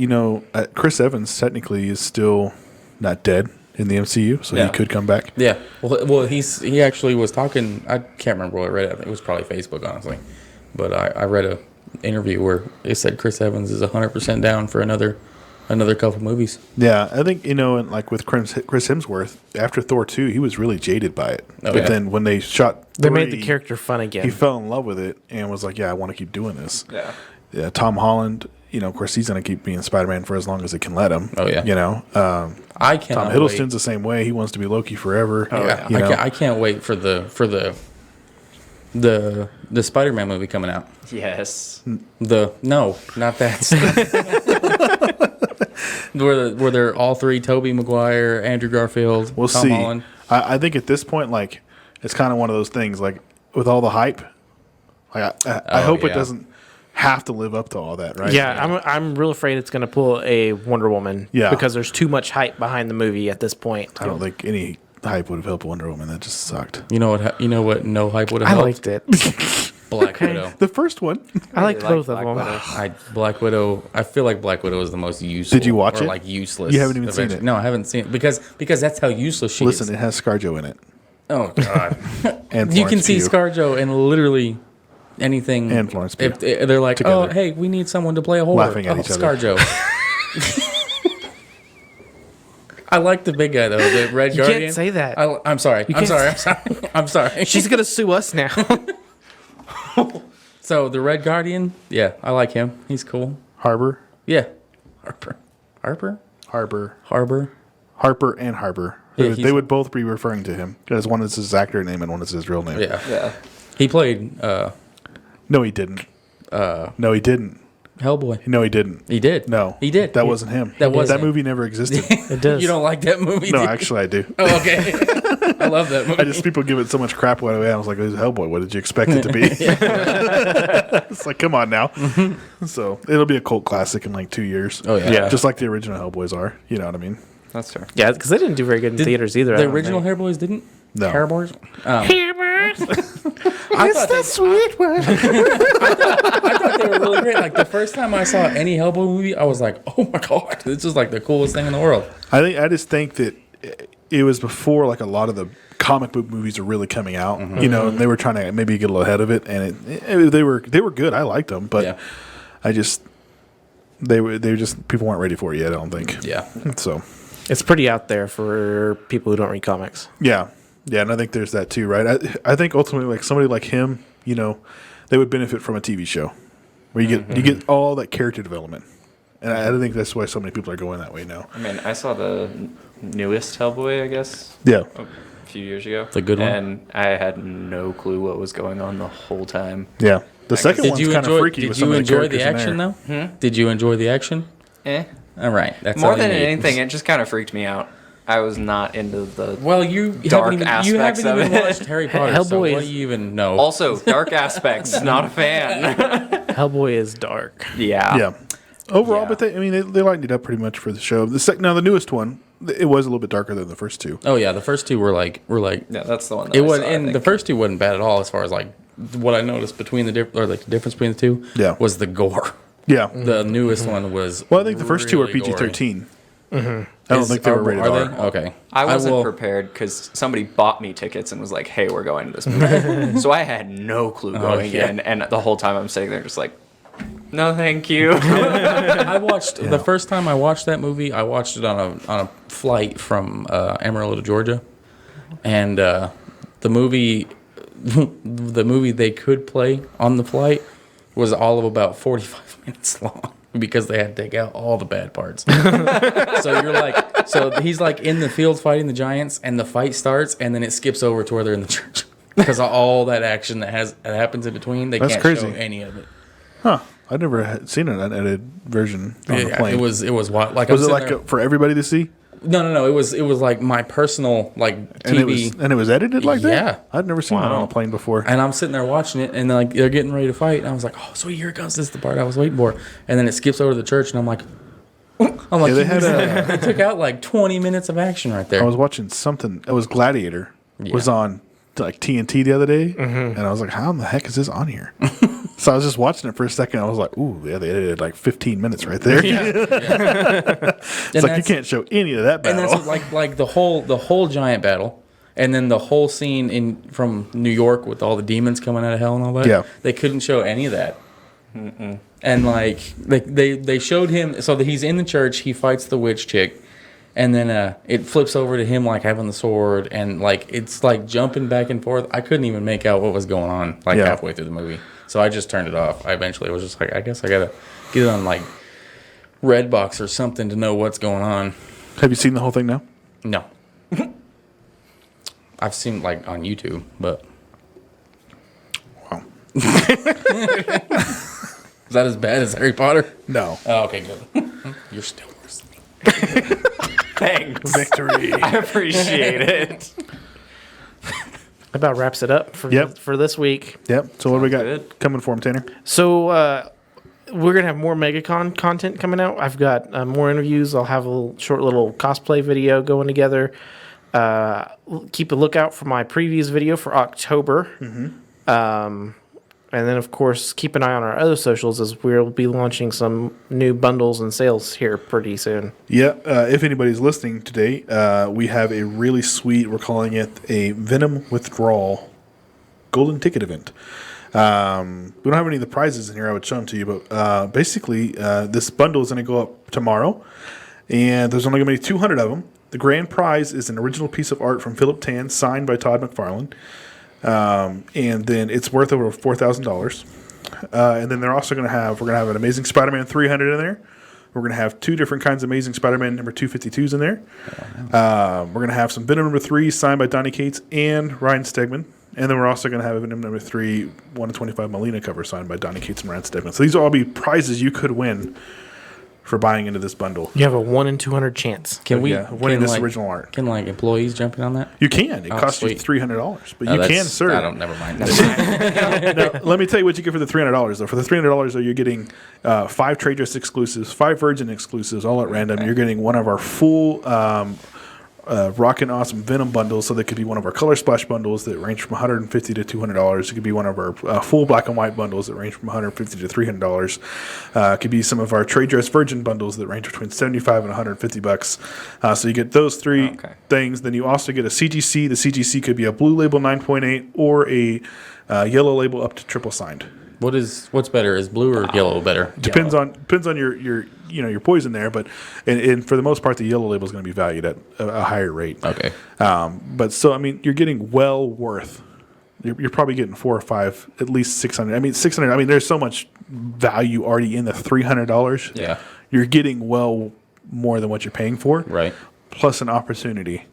Chris Evans technically is still not dead in the MCU, so Yeah. he could come back. Yeah. Well, he actually was talking. I can't remember what I read. I think it was probably Facebook, honestly. But I read a interview where it said Chris Evans is 100% down for another couple movies. Yeah, I think, and like with Chris Hemsworth, after Thor 2, he was really jaded by it. Oh, but yeah. then when they shot They made the 3, character fun again. he fell in love with it and was like, yeah, I want to keep doing this. Yeah. Yeah, Tom Holland, of course, he's going to keep being Spider-Man for as long as they can let him. Oh, yeah. I cannot Tom Hiddleston's the same way. He wants to be Loki forever. wait. Yeah, you know? I can't wait for the The Spider-Man movie coming out. Yes. No, not that. where they're all three: Tobey Maguire, Andrew Garfield, We'll Tom see. Holland. I think at this point, like, it's kind of one of those things, like, with all the hype, like, I hope it yeah. doesn't have to live up to all that, right? Yeah, I'm real afraid it's going to pull a Wonder Woman. Yeah. Because there's too much hype behind the movie at this point. I don't think any hype would have helped Wonder Woman. That just sucked. You know what? No hype would have I helped. liked it. Black Widow. The first one. I liked really both like of Black them. Widow. Black Widow. I feel like Black Widow is the most useful. Did you watch or it? Like useless. You haven't even seen Avenger. it. No, I haven't seen it because that's how useless she Listen, is. it has ScarJo in it. Oh God. And You can Florence see Pugh. ScarJo in literally anything. And Florence Pugh. If they're like, Together. oh, hey, we need someone to play a whore. Laughing at each other. ScarJo. I like the big guy though, the Red You Guardian. can't say that. I'm sorry. I'm can't sorry. I'm sorry. I'm sorry. She's going to sue us now. So the Red Guardian, yeah, I like him. He's cool. Harbor. Yeah, Harper. And Harbor. Yeah, They would both be referring to him because one is his actor name and one is his real name. Yeah. Yeah. He played No, he didn't. No, he didn't. Hellboy. No, he didn't. He did. No, He did. That wasn't him. That wasn't that him. movie never existed. It does. You don't like that movie? No, do you? actually, I do. Oh, okay. I love that movie. I just people give it so much crap right away. I was like, "This is Hellboy. What did you expect it to be?" It's like, come on now. So it'll be a cult classic in like 2 years. Oh, yeah. Yeah. Just like the original Hellboys are. You know what I mean? That's fair. Yeah, because they didn't do very good in theaters either. I The don't original think. Hairboys didn't? No. Hairboys? It's the sweet one. I thought they were really great. Like, the first time I saw any Hellboy movie, I was like, oh my God, this is like the coolest thing in the world. I just think that it was before like a lot of the comic book movies are really coming out. You know, and they were trying to maybe get a little ahead of it, and they were good. I liked them, but Yeah. I just they were just people weren't ready for it yet. I don't think. Yeah. So It's pretty out there for people who don't read comics. yeah, and I think there's that too, right? I think ultimately, like somebody like him, you know, they would benefit from a TV show where you get all that character development, and I think that's why so many people are going that way now. I mean, I saw the newest Hellboy, I guess, Yeah, a few years ago. The good one? And I had no clue what was going on the whole time. yeah. The second Did one's you kind of enjoy? freaky. Did with some you of enjoy the characters in action there. though? Did you enjoy the action? All right, that's More all you than need. anything, it just kind of freaked me out. I was not into the. Well, you Dark haven't even, aspects of it. watched Harry Potter. So Hellboy what is- do you even know? Also, dark aspects, not a fan. Hellboy is dark. Yeah. Yeah. Overall, Yeah. but they lightened it up pretty much for the show. Now the newest one, it was a little bit darker than the first two. Oh yeah, the first two were like Yeah, that's the one. That it I was, saw, I and the think. first two wasn't bad at all as far as like what I noticed between the difference between the two. Yeah. was the gore. Yeah. The newest one was. Well, I think the first two were really PG-13. gory. I don't think they were rated are R. they? Okay. I wasn't will- prepared because somebody bought me tickets and was like, "Hey, we're going to this movie." So I had no clue going yeah. in, and the whole time I'm sitting there just like, "No, thank you." I watched the first time I watched that movie. I watched it on a flight from Amarillo to Georgia, and the movie they could play on the flight was all of about 45 minutes long because they had to take out all the bad parts. So he's like in the field fighting the giants, and the fight starts, and then it skips over to where they're in the church because of all that action that happens in between. They That's can't crazy. show any of it. Huh. I'd never seen an edited version on the Yeah, plane. it was wild. Like Was I'm it sitting like for everybody to see? No. It was like my personal like And TV, it was edited like that? Yeah. I'd never seen that on a plane before. and I'm sitting there watching it, and like they're getting ready to fight, and I was like, oh, sweet, here it comes. This is the part I was waiting for, and then it skips over to the church, and I'm like, Yeah, they had they took out like 20 minutes of action right there. I was watching something. It was Gladiator. Was on like TNT the other day, and I was like, "How in the heck is this on here?" So I was just watching it for a second. I was like, "Ooh, yeah, they edited like 15 minutes right there." It's like you can't show any of that and battle. that's like the whole giant battle, and then the whole scene from New York with all the demons coming out of hell and all that. Yeah. They couldn't show any of that. And like they showed him, so that he's in the church, he fights the witch chick, and then it flips over to him like having the sword, and like it's like jumping back and forth. I couldn't even make out what was going on like Yeah. halfway through the movie, so I just turned it off. I eventually was just like, I guess I gotta get it on like Redbox or something to know what's going on. Have you seen the whole thing now? No. I've seen like on YouTube, but Is that as bad as Harry Potter? No. Oh, okay, good. You're still worse. Thanks. Victory. I appreciate it. About wraps it up for Yep. for this week. Yep. So what do we got Good. coming for him, Tanner? So we're gonna have more Megacon content coming out. I've got more interviews. I'll have a short little cosplay video going together. Keep a lookout for my previews video for October. And then, of course, keep an eye on our other socials as we'll be launching some new bundles and sales here pretty soon. Yeah. If anybody's listening today, we have a really sweet, we're calling it a Venom Withdrawal Golden Ticket event. We don't have any of the prizes in here. I would show them to you. But basically, this bundle is going to go up tomorrow. And there's only going to be 200 of them. The grand prize is an original piece of art from Philip Tan, signed by Todd McFarlane. And then it's worth over $4,000. And then they're also going to have, we're going to have an Amazing Spider-Man 300 in there. We're going to have 2 different kinds of Amazing Spider-Man number 252s in there. We're going to have some Venom number 3 signed by Donny Cates and Ryan Stegman. And then we're also going to have a Venom number 3 1 of 25 Molina cover signed by Donny Cates and Ryan Stegman. So these will all be prizes you could win for buying into this bundle. You have a 1 in 200 chance. Can we winning this original art? Can employees jump in on that? You can. It costs you sweet. $300, but Oh, you that's- can, sir. I don't. Never mind. Now, let me tell you what you get for the $300 though. For the $300 though, you're getting 5 trade dress exclusives, 5 Virgin exclusives, all at random. You're getting one of our full Rockin' Awesome Venom bundles. So that could be one of our Color Splash bundles that range from $150 to $200. It could be one of our full black and white bundles that range from $150 to $300. It could be some of our trade dress Virgin bundles that range between $75 and $150. So you get those 3 things. Then you also get a CGC. The CGC could be a blue label 9.8 or a yellow label up to triple signed. What's better? Is blue or yellow better? Depends on your poison there, but and for the most part, the yellow label is going to be valued at a higher rate. Okay. But so I mean, you're getting well worth. You're probably getting 4 or 5, at least 600. I mean, 600. I mean, there's so much value already in the $300. Yeah. You're getting well more than what you're paying for. Right. Plus an opportunity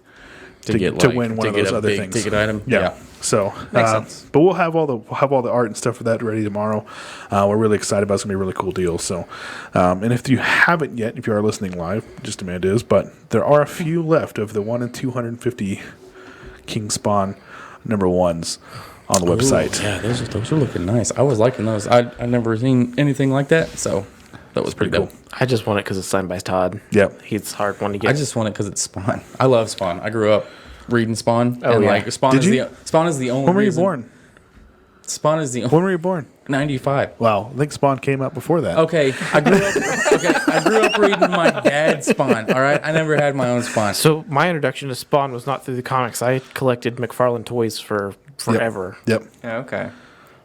to win one of get those a other big things. ticket item. Yeah. So Makes sense. but we'll have all the art and stuff for that ready tomorrow. We're really excited about it. It's gonna be a really cool deal. So, and if you haven't yet, if you are listening live, just Amanda is, but there are a few left of the 1 in 250 King Spawn number 1s on the website. Ooh, yeah, those are looking nice. I was liking those. I've never seen anything like that, so that was pretty cool. dope. I just want it because it's signed by Todd. Yep. He's a hard one to get. I just want it because it's Spawn. I love Spawn. I grew up reading Spawn. Oh, and yeah. like Spawn Did is you? Spawn is the only When were you reason- born? Spawn is the When were you born? 95. Wow, I think Spawn came out before that. Okay, I grew up reading my dad's Spawn. All right, I never had my own Spawn. So my introduction to Spawn was not through the comics. I collected McFarlane toys for forever. Yep. Yeah, okay.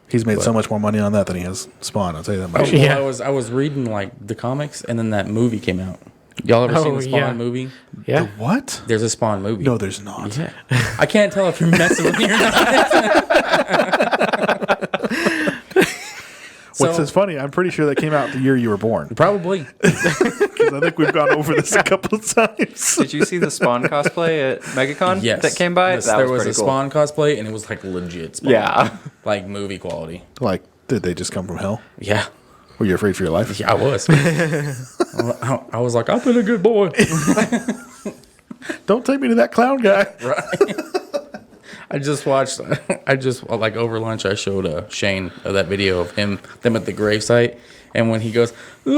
He's made so much more money on that than he has Spawn. I'll tell you that much. Well, Yeah. I was reading like the comics, and then that movie came out. Y'all ever seen the Spawn yeah. movie? Yeah. What? There's a Spawn movie. No, there's not. Yeah. I can't tell if you're messing with me or not. What's this funny? I'm pretty sure that came out the year you were born. Probably. Because I think we've gone over this a couple of times. Did you see the Spawn cosplay at Megacon Yes. that came by? Yes, That there was a pretty cool. Spawn cosplay, and it was like legit Spawn. Yeah. Like movie quality. Like, did they just come from hell? Yeah. Were you afraid for your life? Yeah, I was. I was like, I've been a good boy. Don't take me to that clown guy. Right. I just like over lunch, I showed Shane that video of them at the gravesite. And when he goes, "Ah,"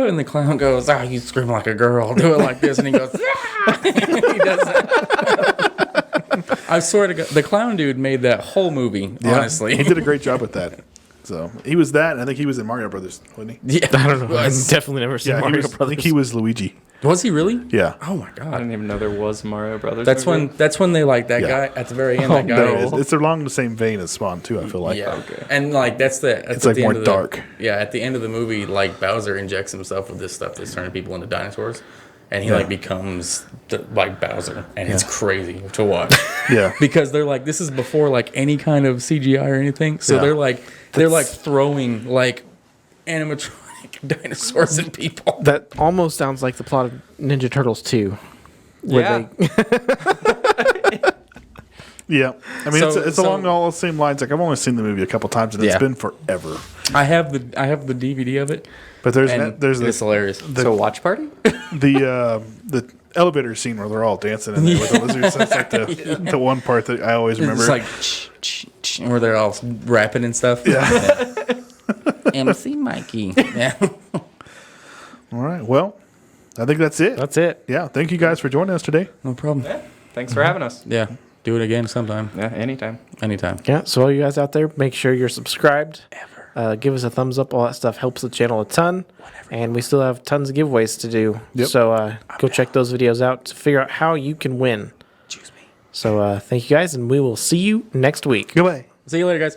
and the clown goes, "Oh, you scream like a girl, do it like this." And he goes, "Ah." He does that. I swear to God, the clown dude made that whole movie, honestly. He did a great job with that. So he was that, and I think he was in Mario Brothers, wasn't he? Yeah. I don't know. I've Was, definitely never seen Yeah, Mario I Brothers. think he was Luigi. was he really? Yeah. Oh my I God. didn't even know there was a Mario Brothers. That's movie. when they like that Yeah. guy at the very end. That guy. No, it's along the same vein as Spawn too. I feel like. Yeah, Okay. and like that's It's like more dark. At the end of the movie, like Bowser injects himself with this stuff that's turning people into dinosaurs, and he Yeah. like becomes like Bowser, and it's crazy to watch Yeah. because they're like this is before like any kind of CGI or anything, so Yeah. they're like throwing like animatronic dinosaurs at people. That almost sounds like the plot of Ninja Turtles 2. Yeah. Yeah, I mean, So- it's so- along all the same lines. Like I've only seen the movie a couple times, and it's Yeah. been forever. I have the DVD of it, But there's and there's it's the hilarious. So watch party? the elevator scene where they're all dancing in there with the lizards. That's like the one part that I always remember. It's like where they're all rapping and stuff. Yeah. MC Mikey. Yeah. All right. Well, I think that's it. That's it. Yeah. Thank you guys for joining us today. No problem. Thanks for having us. Yeah. Do it again sometime. Yeah, anytime. Anytime. Yeah. So all you guys out there, make sure you're subscribed. Give us a thumbs up. All that stuff helps the channel a ton. And we still have tons of giveaways to do. Yep. So go check those videos out to figure out how you can win. Choose me. So thank you guys, and we will see you next week. Goodbye. See you later, guys.